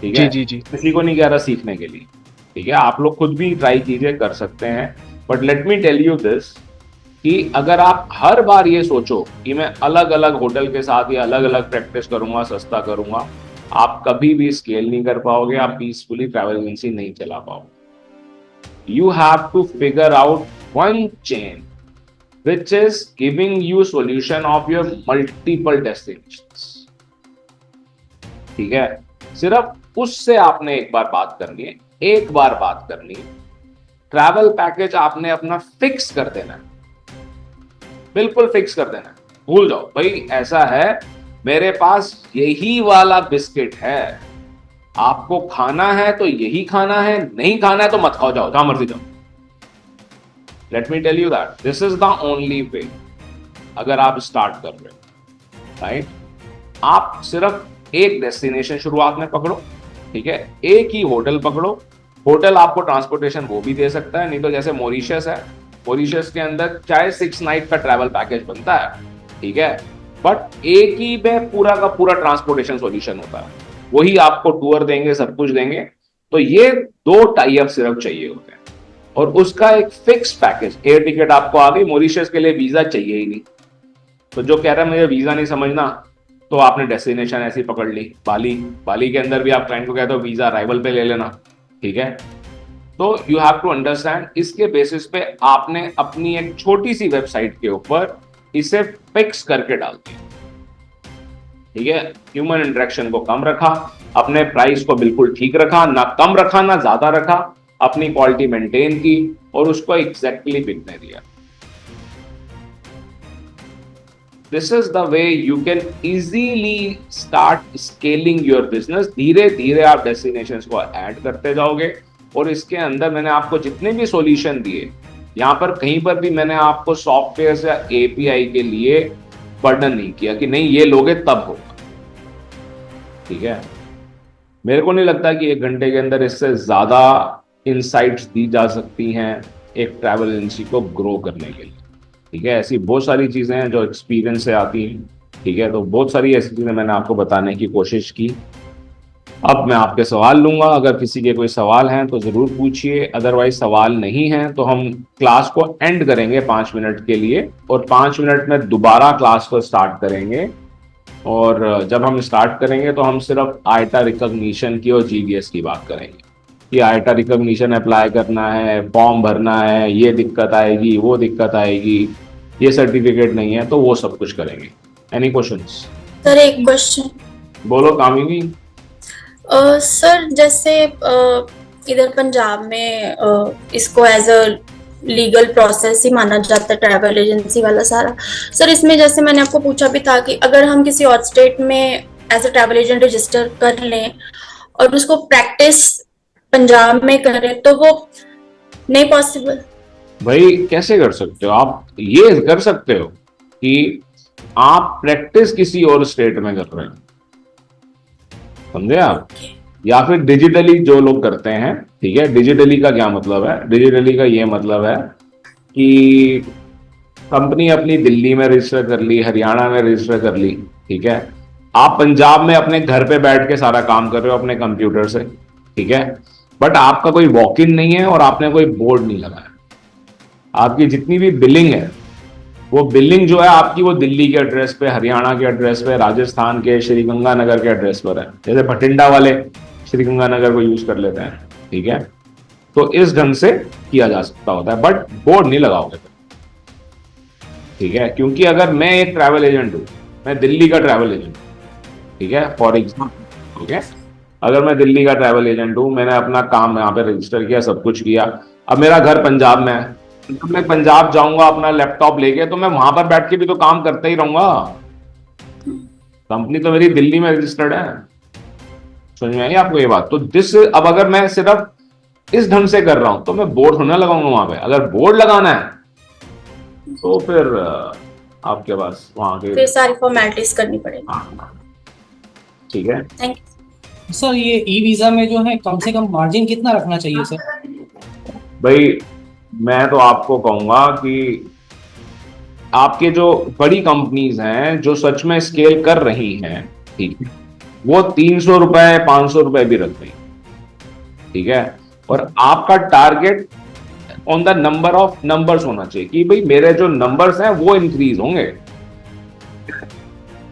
ठीक है, जी जी। किसी को नहीं कह रहा सीखने के लिए। ठीक है, आप लोग खुद भी ट्राई कीजिए, कर सकते हैं। But let me tell you this कि अगर आप हर बार ये सोचो कि मैं अलग अलग होटल के साथ या अलग अलग प्रैक्टिस करूंगा, सस्ता करूंगा, आप कभी भी स्केल नहीं कर पाओगे, आप पीसफुली ट्रैवल एजेंसी नहीं चला पाओगे। You have to figure out one chain which is giving you solution of your multiple destinations। ठीक है, सिर्फ उससे आपने एक बार बात करनी है, एक बार बात करनी है। ट्रैवल पैकेज आपने अपना फिक्स कर देना है, बिल्कुल फिक्स कर देना है। भूल जाओ भाई ऐसा है मेरे पास यही वाला बिस्किट है, आपको खाना है तो यही खाना है, नहीं खाना है तो मत खाओ, जाओ जहां मर्जी जाओ। Let me tell you that this is the only way। अगर आप स्टार्ट कर रहे हो, राइट, आप सिर्फ एक डेस्टिनेशन शुरुआत में पकड़ो, ठीक है, एक ही होटल पकड़ो, होटल आपको ट्रांसपोर्टेशन वो भी दे सकता है, नहीं तो जैसे मॉरिशस है, मॉरिशस के अंदर चाहे 6 नाइट का ट्रैवल पैकेज बनता है, ठीक है, बट एक ही में पूरा का पूरा ट्रांसपोर्टेशन सॉल्यूशन होता है, वही आपको टूर देंगे, सब कुछ देंगे। तो ये 2 टाई अप सिर्फ चाहिए होते हैं, और उसका एक फिक्स पैकेज, एयर टिकट आपको आ गई, मॉरिशस के लिए वीजा चाहिए ही नहीं। तो जो कह रहा है मुझे वीजा नहीं समझना, तो आपने डेस्टिनेशन ऐसी पकड़ ली, बाली, बाली के अंदर भी आप क्लाइंट को कहते हो वीजा अराइवल पे ले लेना, ठीक है। तो यू हैव टू अंडरस्टैंड, इसके बेसिस पे आपने अपनी एक छोटी सी वेबसाइट के ऊपर इसे फिक्स करके डाल दिया, ठीक है। ह्यूमन इंटरेक्शन को कम रखा, अपने प्राइस को बिल्कुल ठीक रखा, ना कम रखा ना ज्यादा रखा, अपनी क्वालिटी मेंटेन की और उसको एग्जैक्टली बिकने दिया। This is the way you can easily start scaling your business. धीरे धीरे आप डेस्टिनेशंस को ऐड करते जाओगे, और इसके अंदर मैंने आपको जितने भी सॉल्यूशन दिए, यहाँ पर कहीं पर भी मैंने आपको सॉफ्टवेयर या एपीआई के लिए वर्णन नहीं किया कि नहीं ये लोगे तब होगा, ठीक है। मेरे को नहीं लगता कि 1 घंटे के अंदर इससे ज्यादा इनसाइट्स दी जा सकती हैं एक ट्रैवल एजेंसी को ग्रो करने के लिए, ठीक है। ऐसी बहुत सारी चीजें हैं जो एक्सपीरियंस से आती हैं, ठीक है। तो बहुत सारी ऐसी चीजें मैंने आपको बताने की कोशिश की। अब मैं आपके सवाल लूंगा, अगर किसी के कोई सवाल हैं तो जरूर पूछिए, अदरवाइज सवाल नहीं है तो हम क्लास को एंड करेंगे 5 मिनट के लिए, और 5 मिनट में दोबारा क्लास को स्टार्ट करेंगे। और जब हम स्टार्ट करेंगे तो हम सिर्फ आईटा रिकॉग्निशन की और जीडीएस की बात करेंगे कि आईटा रिकॉग्निशन अप्लाई करना है, फॉर्म भरना है, ये दिक्कत आएगी, वो दिक्कत आएगी, ये सर्टिफिकेट नहीं है, तो वो सब कुछ करेंगे। Any questions? सर एक क्वेश्चन। बोलो कामिनी। सर जैसे इधर पंजाब में इसको एज अ लीगल प्रोसेस ही माना जाता है ट्रैवल एजेंसी वाला सारा। सर इसमें जैसे मैंने आपको पूछा भी था कि अगर हम किसी और स्टेट में as a travel agent register कर लें और उसको प्रैक्टिस पंजाब में करें तो वो नहीं पॉसिबल? भाई कैसे कर सकते हो आप? ये कर सकते हो कि आप प्रैक्टिस किसी और स्टेट में कर रहे हो, समझे आप, या फिर डिजिटली जो लोग करते हैं, ठीक है। डिजिटली का क्या मतलब है? डिजिटली का ये मतलब है कि कंपनी अपनी दिल्ली में रजिस्टर कर ली, हरियाणा में रजिस्टर कर ली, ठीक है। आप पंजाब में अपने घर पे बैठ के सारा काम कर रहे हो अपने कंप्यूटर से, ठीक है, बट आपका कोई वॉक इन नहीं है और आपने कोई बोर्ड नहीं लगाया। आपकी जितनी भी बिलिंग है, वो बिलिंग जो है आपकी वो दिल्ली के एड्रेस पे, हरियाणा के एड्रेस पे, राजस्थान के श्रीगंगानगर के एड्रेस पर है। जैसे भटिंडा वाले श्रीगंगानगर को यूज कर लेते हैं, ठीक है। तो इस ढंग से किया जा सकता होता है, बट बोर्ड नहीं लगाओगे, ठीक है। क्योंकि अगर मैं एक ट्रैवल एजेंट हूँ, मैं दिल्ली का ट्रैवल एजेंट, ठीक है, फॉर एग्जाम्पल, ठीक है, अगर मैं दिल्ली का ट्रैवल एजेंट हूँ, मैंने अपना काम यहाँ पे रजिस्टर किया, सब कुछ किया, अब मेरा घर पंजाब में है, तो मैं पंजाब जाऊंगा अपना लैपटॉप लेके, तो मैं वहां पर बैठ के भी तो काम करता ही रहूंगा। कंपनी तो मेरी दिल्ली में रजिस्टर्ड है, समझ में आई आपको ये बात? तो अब अगर मैं सिर्फ इस ढंग से कर रहा हूं तो मैं बोर्ड होना लगाऊंगा वहां पे। अगर बोर्ड लगाना है तो फिर आपके पास वहां के फिर सारी फॉर्मेलिटीज करनी पड़ेगी, ठीक है। Thank you. सर ये ई वीजा में जो है कम से कम मार्जिन कितना रखना चाहिए सर? भाई मैं तो आपको कहूंगा कि आपके जो बड़ी कंपनीज हैं जो सच में स्केल कर रही हैं, ठीक है, वो 300 रुपए 500 रुपए भी रख रही, ठीक है। और आपका target on the number of numbers होना चाहिए कि भाई मेरे जो नंबर्स हैं वो इंक्रीज होंगे,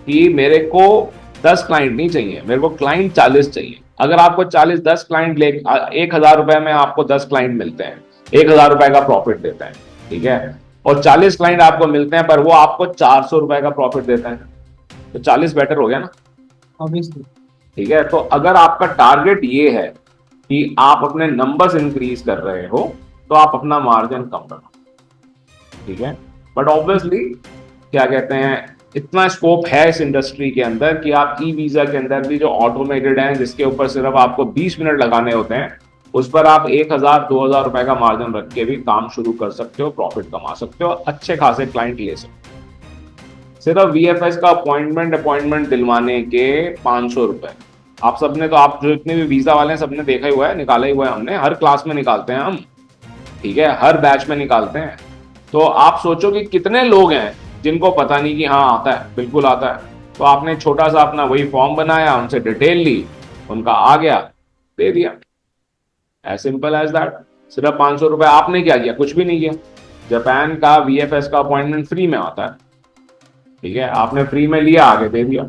कि मेरे को 10 क्लाइंट नहीं चाहिए, मेरे को क्लाइंट 40 चाहिए। अगर आपको 10 क्लाइंट ले 1000 रुपए में आपको 10 क्लाइंट मिलते हैं, 1000 रुपए का प्रॉफिट देता है, ठीक है, और 40 क्लाइंट आपको मिलते हैं पर वो आपको 400 रुपए का प्रॉफिट देता है, तो 40 बेटर हो गया ना, ऑब्वियसली, ठीक है। तो अगर आपका टारगेट ये है कि आप अपने नंबर्स इंक्रीज कर रहे हो तो आप अपना मार्जिन कम रखो, ठीक है। बट ऑब्वियसली क्या कहते हैं, इतना स्कोप है इस इंडस्ट्री के अंदर कि आप ई वीजा के अंदर भी जो ऑटोमेटेड है, जिसके ऊपर सिर्फ आपको 20 मिनट लगाने होते हैं, उस पर आप 1000-2000 रुपए का मार्जिन रख के भी काम शुरू कर सकते हो, प्रॉफिट कमा सकते हो, अच्छे खासे क्लाइंट ले सकते हो। सिर्फ वीएफएस का अपॉइंटमेंट दिलवाने के 500 रुपए, आप सबने तो, आप जो इतने भी वीजा वाले हैं सबने देखा ही हुआ है, निकाला ही हुआ है हमने, हर क्लास में निकालते हैं हम, ठीक है, हर बैच में निकालते हैं। तो आप सोचो कि कितने लोग हैं जिनको पता नहीं कि हाँ आता है, बिल्कुल आता है। तो आपने छोटा सा अपना वही फॉर्म बनाया, उनसे डिटेल ली, उनका आ गया, दे दिया, एज सिंपल एज दैट। सिर्फ 500 रुपये। आपने क्या किया? कुछ भी नहीं किया। जापान का VFS का अपॉइंटमेंट फ्री में आता है, ठीक है, आपने फ्री में लिया, आगे दे दिया,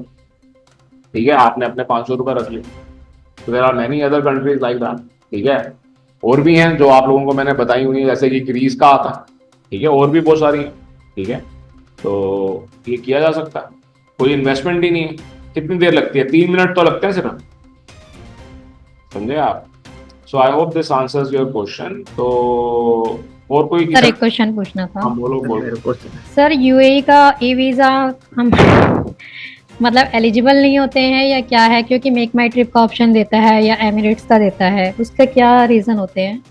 ठीक है, आपने अपने 500 रुपये रख लिए। तो there are many other countries like that, ठीक है। और भी हैं जो आप लोगों को मैंने बताई हुई, जैसे कि ग्रीस का आता है, ठीक है, और भी बहुत सारी हैं, ठीक है। तो ये किया जा सकता है, कोई इन्वेस्टमेंट ही नहीं है। कितनी देर लगती है? 3 मिनट तो लगते हैं सिर्फ, समझे आप। So I hope this answers your question. तो और कोई सर एक क्वेश्चन पूछना था। हाँ, बोलो। सर यूएई का ई वीजा हम मतलब एलिजिबल नहीं होते हैं या क्या है? क्योंकि मेक माई ट्रिप का ऑप्शन देता है या एमिरेट्स का देता है, उसका क्या रीजन होते हैं?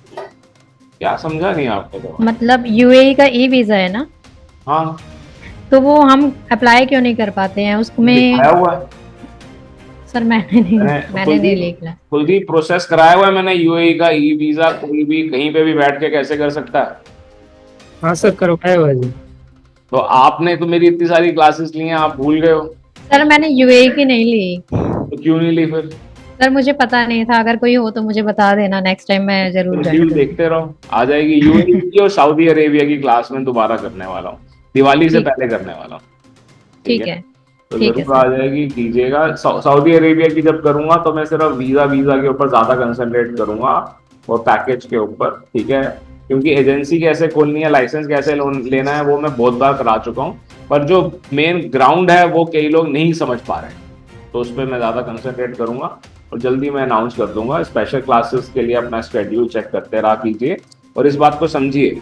क्या समझा नहीं आपको? तो मतलब यूएई का ई वीजा है ना, हाँ, तो वो हम अप्लाई क्यों नहीं कर पाते हैं उसमें? दिखाया हुआ है सर मैंने नहीं लिखा। खुद ही प्रोसेस कराया हुआ है मैंने यूएई का ई वीजा। कोई भी कहीं पे भी बैठ के कैसे कर सकता है? हाँ सर, करवाया हुआ है जी। तो आपने तो मेरी इतनी सारी क्लासेस ली हैं, आप भूल गए हो? सर मैंने यूएई की नहीं ली। तो क्यों नहीं ली फिर? सर मुझे पता नहीं था, अगर कोई हो तो मुझे बता देना, नेक्स्ट टाइम मैं जरूर वीडियो देखते रहो, आ जाएगी। यूएई की और सऊदी अरेबिया की क्लास में दोबारा करने वाला हूँ, दिवाली से पहले करने वाला हूँ, ठीक है। तो ठीक है जरूर आ जाएगी, कीजिएगा। सऊदी अरेबिया की जब करूंगा तो मैं सिर्फ वीजा के ऊपर ज्यादा कंसंट्रेट करूंगा और पैकेज के ऊपर, ठीक है, क्योंकि एजेंसी कैसे खोलनी है, लाइसेंस कैसे लेना है, वो मैं बहुत बार करा चुका हूँ। पर जो मेन ग्राउंड है वो कई लोग नहीं समझ पा रहे हैं, तो उस पर मैं ज्यादा कंसंट्रेट करूंगा और जल्दी मैं अनाउंस कर दूंगा। स्पेशल क्लासेस के लिए अपना शेड्यूल चेक करते रहा कीजिए और इस बात को समझिए।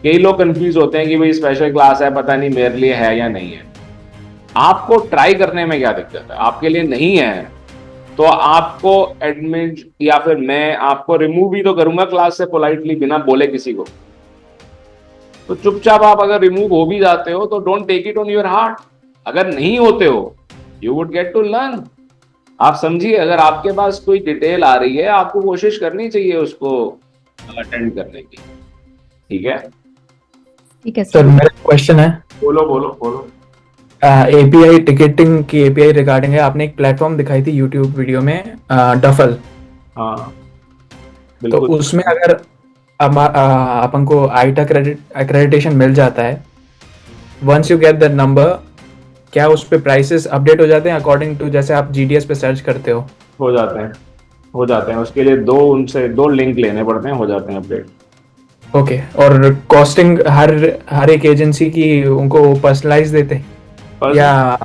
कई लोग कंफ्यूज होते हैं कि भाई स्पेशल क्लास है, पता नहीं मेरे लिए है या नहीं है। आपको ट्राई करने में क्या दिक्कत है? आपके लिए नहीं है तो आपको एडमिट या फिर मैं आपको रिमूव भी तो करूंगा क्लास से पोलाइटली, बिना बोले किसी को। तो चुपचाप आप अगर रिमूव हो भी जाते हो तो don't take it on your heart. अगर नहीं होते हो you would get to learn. आप समझिए, अगर आपके पास कोई डिटेल आ रही है आपको कोशिश करनी चाहिए उसको अटेंड करने की, ठीक है। ठीक है सर, मेरा क्वेश्चन है, बोलो। एपीआई टिकटिंग की एपीआई रिगार्डिंग है। आपने एक प्लेटफॉर्म दिखाई थी यूट्यूब वीडियो में, डफल। हाँ, तो बिल्कुल। उसमें अगर अपन को आईटा एक्रेडिटेशन मिल जाता है, once you get that number, क्या उस पे प्राइसेस अपडेट हो जाते हैं अकॉर्डिंग टू जैसे आप जीडीएस पे सर्च करते हो? हो जाते हैं। उसके लिए दो लिंक लेने पड़ते हैं, हो जाते हैं अपडेट। ओके। और कॉस्टिंग हर एक एजेंसी की उनको पर्सनलाइज देते हैं या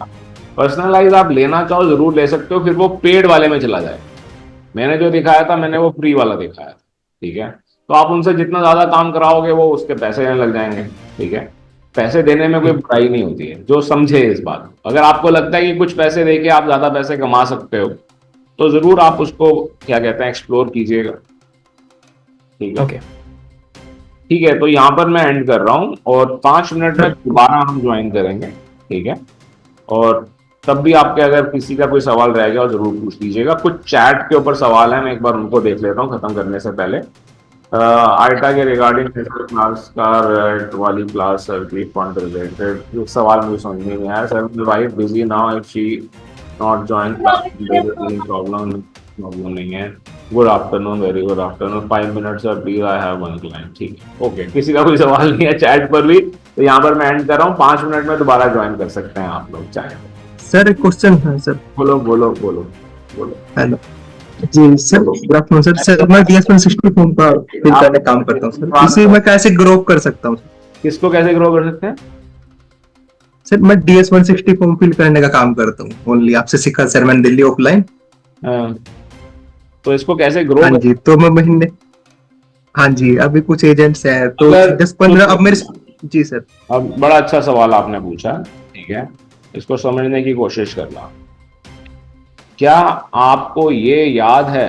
पर्सनलाइज आप लेना चाहो जरूर ले सकते हो, फिर वो पेड वाले में चला जाए। मैंने जो दिखाया था मैंने वो फ्री वाला दिखाया था, ठीक है। तो आप उनसे जितना ज्यादा काम कराओगे वो उसके पैसे देने लग जाएंगे, ठीक है। पैसे देने में कोई बुराई नहीं होती है, जो समझे इस बात। अगर आपको लगता है कि कुछ पैसे देके आप ज्यादा पैसे कमा सकते हो तो जरूर आप उसको क्या कहते हैं एक्सप्लोर कीजिएगा, ठीक है। ओके, ठीक है, तो यहाँ पर मैं एंड कर रहा हूँ और 5 मिनट में दोबारा हम ज्वाइन करेंगे, ठीक है। और तब भी आपके अगर किसी का कोई सवाल रह गया जरूर पूछ लीजिएगा। कुछ चैट के ऊपर सवाल है, मैं एक बार उनको देख लेता हूँ खत्म करने से पहले। आईटा के रिगार्डिंग क्लास का रेट वाली क्लास फंड रिलेटेड सवाल मुझे समझ में नहीं आया। Sir wife busy now, if she not join problem नहीं है। Good afternoon, very good afternoon, 5 minutes sir please, I have one client, ठीक है। ओके, किसी का कोई सवाल नहीं है चैट पर भी, तो यहाँ पर मैं एंड कर रहा हूँ। 5 मिनट में दोबारा ज्वाइन कर सकते हैं आप लोग चाहे। सर एक क्वेश्चन है सर। बोलो। हेलो जी sir, good afternoon sir. Sir मैं DS160 फॉर्म का फिल करने काम करता हूँ सर, इसे मैं कैसे ग्रो कर सकता हूँ? किसको कैसे ग्रो कर सकते हैं? सर मैं DS160 फॉर्म फिल करने का काम करता हूँ, ओनली आपसे सीखा सर मैंने दिल्ली ऑफलाइन। तो इसको कैसे ग्रो? हाँ जी, तो मैं महीने, हाँ जी, अभी कुछ एजेंट्स हैं तो 10-15 अब मेरे। जी सर। अब बड़ा अच्छा सवाल आपने पूछा, ठीक है, इसको समझने की कोशिश करना। क्या आपको ये याद है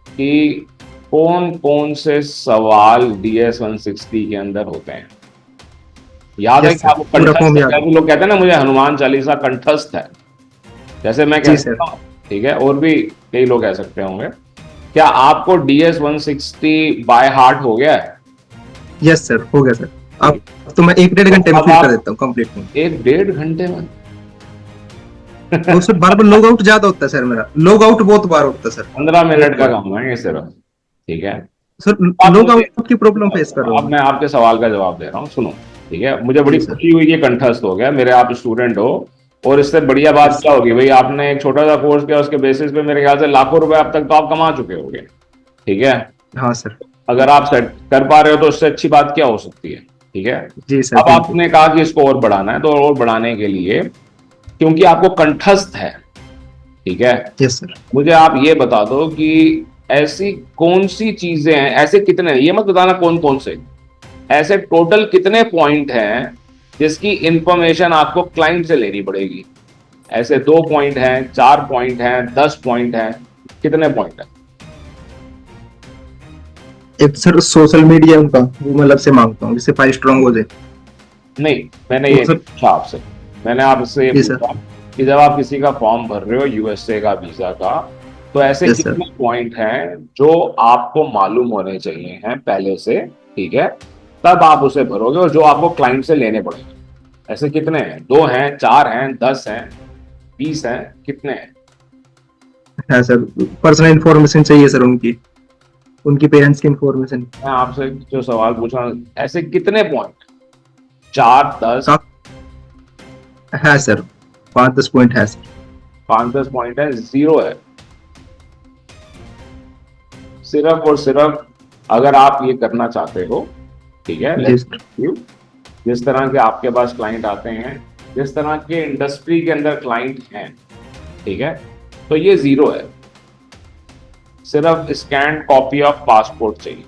कि कौन कौन से सवाल DS160 के अंदर होते हैं? याद है कि आपको? लोग कहते हैं ना मुझे हनुमान चालीसा कंठस्थ है। जैसे मैं कहता हूँ ठीक है, और भी कई लोग कह सकते होंगे। क्या आपको DS 160 बाय हार्ट हो गया है? यस सर, हो गया सर। अब तो मैं 1-1.5 घंटे में अब फिल आप कर देता हूँ कंप्लीट में। 1-1.5 घंटे में? तो सर बार बार लॉग आउट ज्यादा होता है सर, मेरा लॉग आउट बहुत बार होता है सर। 15 मिनट का काम है ये सिर्फ, ठीक है। सर आप लॉग मुझे, आउट की प्रॉब्लम फेस कर रहा अब हूँ मैं आपके सवाल का जवाब दे रहा हूँ, सुनो, ठीक है। मुझे बड़ी जी सर। खुशी हुई कि कंठस्थ हो गया मेरे, आप स्टूडेंट हो, और इससे बढ़िया बात यस क्या होगी भाई, आपने एक छोटा सा कोर्स किया, उसके बेसिस पे मेरे ख्याल से लाखों रुपए अब तक तो आप कमा चुके होगे, ठीक है। हाँ सर। अगर आप सेट कर पा रहे हो तो उससे अच्छी बात क्या हो सकती है, ठीक है। जी सर अब बिल्कुल। आपने कहा कि इसको और बढ़ाना है, तो और बढ़ाने के लिए, क्योंकि आपको कंठस्थ है, ठीक है, यस सर। मुझे आप ये बता दो कि ऐसी कौन सी चीजें हैं, ऐसे कितने, ये मत बताना कौन कौन से, ऐसे टोटल कितने पॉइंट हैं जिसकी इंफॉर्मेशन आपको क्लाइंट से लेनी पड़ेगी। ऐसे 2 पॉइंट हैं, 4 पॉइंट हैं, 10 पॉइंट हैं, कितने पॉइंट हैं? एक सर सोशल मीडिया का वो मतलब से मांगता हूँ, जिससे फाइल स्ट्रांग हो जाए। नहीं, मैंने वो ये सर, पूछा आपसे, मैंने आपसे ये जी सर। पूछा कि जब आप किसी का फॉर्म भर रहे हो USA का वीजा का, तो ऐसे यस सर। कितने पॉइंट हैं जो आपको मालूम होने चाहिए हैं पहले से, ठीक है, तब आप उसे भरोगे, और जो आपको क्लाइंट से लेने पड़ेंगे। ऐसे कितने हैं? 2 हैं, 4 हैं, 10 हैं, 20 हैं, कितने हैं? है सर, पर्सनल इंफॉर्मेशन चाहिए सर, उनकी उनकी पेरेंट्स की इंफॉर्मेशन। मैं आपसे जो सवाल पूछ रहा हूँ, ऐसे कितने पॉइंट? 4, 10? है सर, 5-10 पॉइंट है सर। 5-10 पॉइंट है? 0 है। सिर्फ और सिर्फ अगर आप ये करना चाहते हो, ठीक है, जी सर। जिस तरह के आपके पास क्लाइंट आते हैं, जिस तरह के इंडस्ट्री के अंदर क्लाइंट हैं, ठीक है, तो ये 0 है। सिर्फ स्कैन कॉपी ऑफ पासपोर्ट चाहिए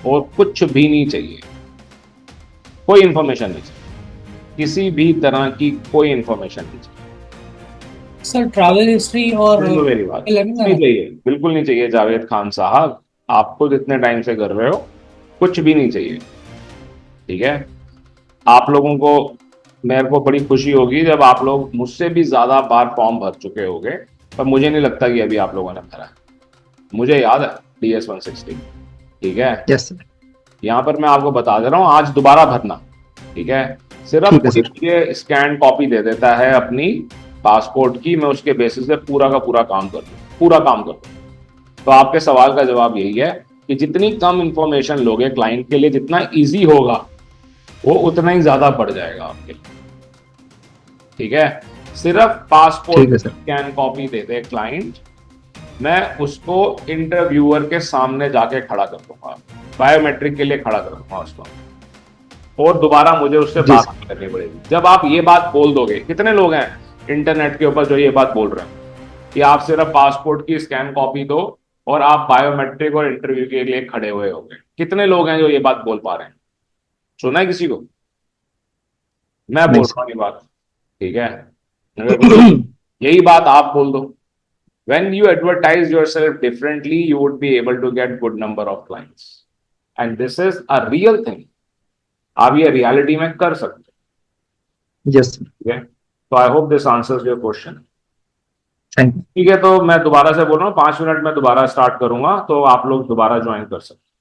और कुछ भी नहीं चाहिए, कोई इंफॉर्मेशन नहीं चाहिए, किसी भी तरह की कोई इंफॉर्मेशन नहीं चाहिए। सर ट्रैवल हिस्ट्री और सुनो मेरी बात, नहीं चाहिए, बिल्कुल नहीं चाहिए जावेद खान साहब, आप खुद इतने टाइम से कर रहे हो, कुछ भी नहीं चाहिए, ठीक है। आप लोगों को, मेरे को बड़ी खुशी होगी जब आप लोग मुझसे भी ज्यादा बार फॉर्म भर चुके होगे, पर मुझे नहीं लगता कि अभी आप लोगों ने भरा है। मुझे याद है DS 160, ठीक है। Yes sir. यहाँ पर मैं आपको बता दे रहा हूँ, आज दोबारा भरना, ठीक है। सिर्फ ठीक है सर। ये स्कैन कॉपी दे देता है अपनी पासपोर्ट की, मैं उसके बेसिस पे पूरा का पूरा काम कर दूँ, पूरा काम कर दूँ। तो आपके सवाल का जवाब यही है कि जितनी कम इंफॉर्मेशन लोगे क्लाइंट के लिए, जितना इजी होगा, वो उतना ही ज्यादा बढ़ जाएगा आपके लिए, ठीक है। सिर्फ पासपोर्ट स्कैन कॉपी दे दे क्लाइंट, मैं उसको इंटरव्यूअर के सामने जाके खड़ा कर दूंगा, बायोमेट्रिक के लिए खड़ा कर दूंगा उसको, और दोबारा मुझे उससे बात नहीं करनी पड़ेगी। जब आप ये बात बोल दोगे, कितने लोग हैं इंटरनेट के ऊपर जो ये बात बोल रहे हैं कि आप सिर्फ पासपोर्ट की स्कैन कॉपी दो और आप बायोमेट्रिक और इंटरव्यू के लिए खड़े हुए होंगे? कितने लोग हैं जो ये बात बोल पा रहे हैं? सुना है किसी को? मैं बोल रहा हूँ ये बात, ठीक है। यही बात आप बोल दो, when you advertise yourself differently, you would be able to get good number of clients, and this is a real thing. आप ये रियलिटी में कर सकते हो, यस सर। ठीक है। तो आई hope this answers your question. Thank you. ठीक है, तो मैं दोबारा से बोल रहा हूँ, 5 मिनट में दोबारा स्टार्ट करूंगा, तो आप लोग दोबारा ज्वाइन कर सकते हैं।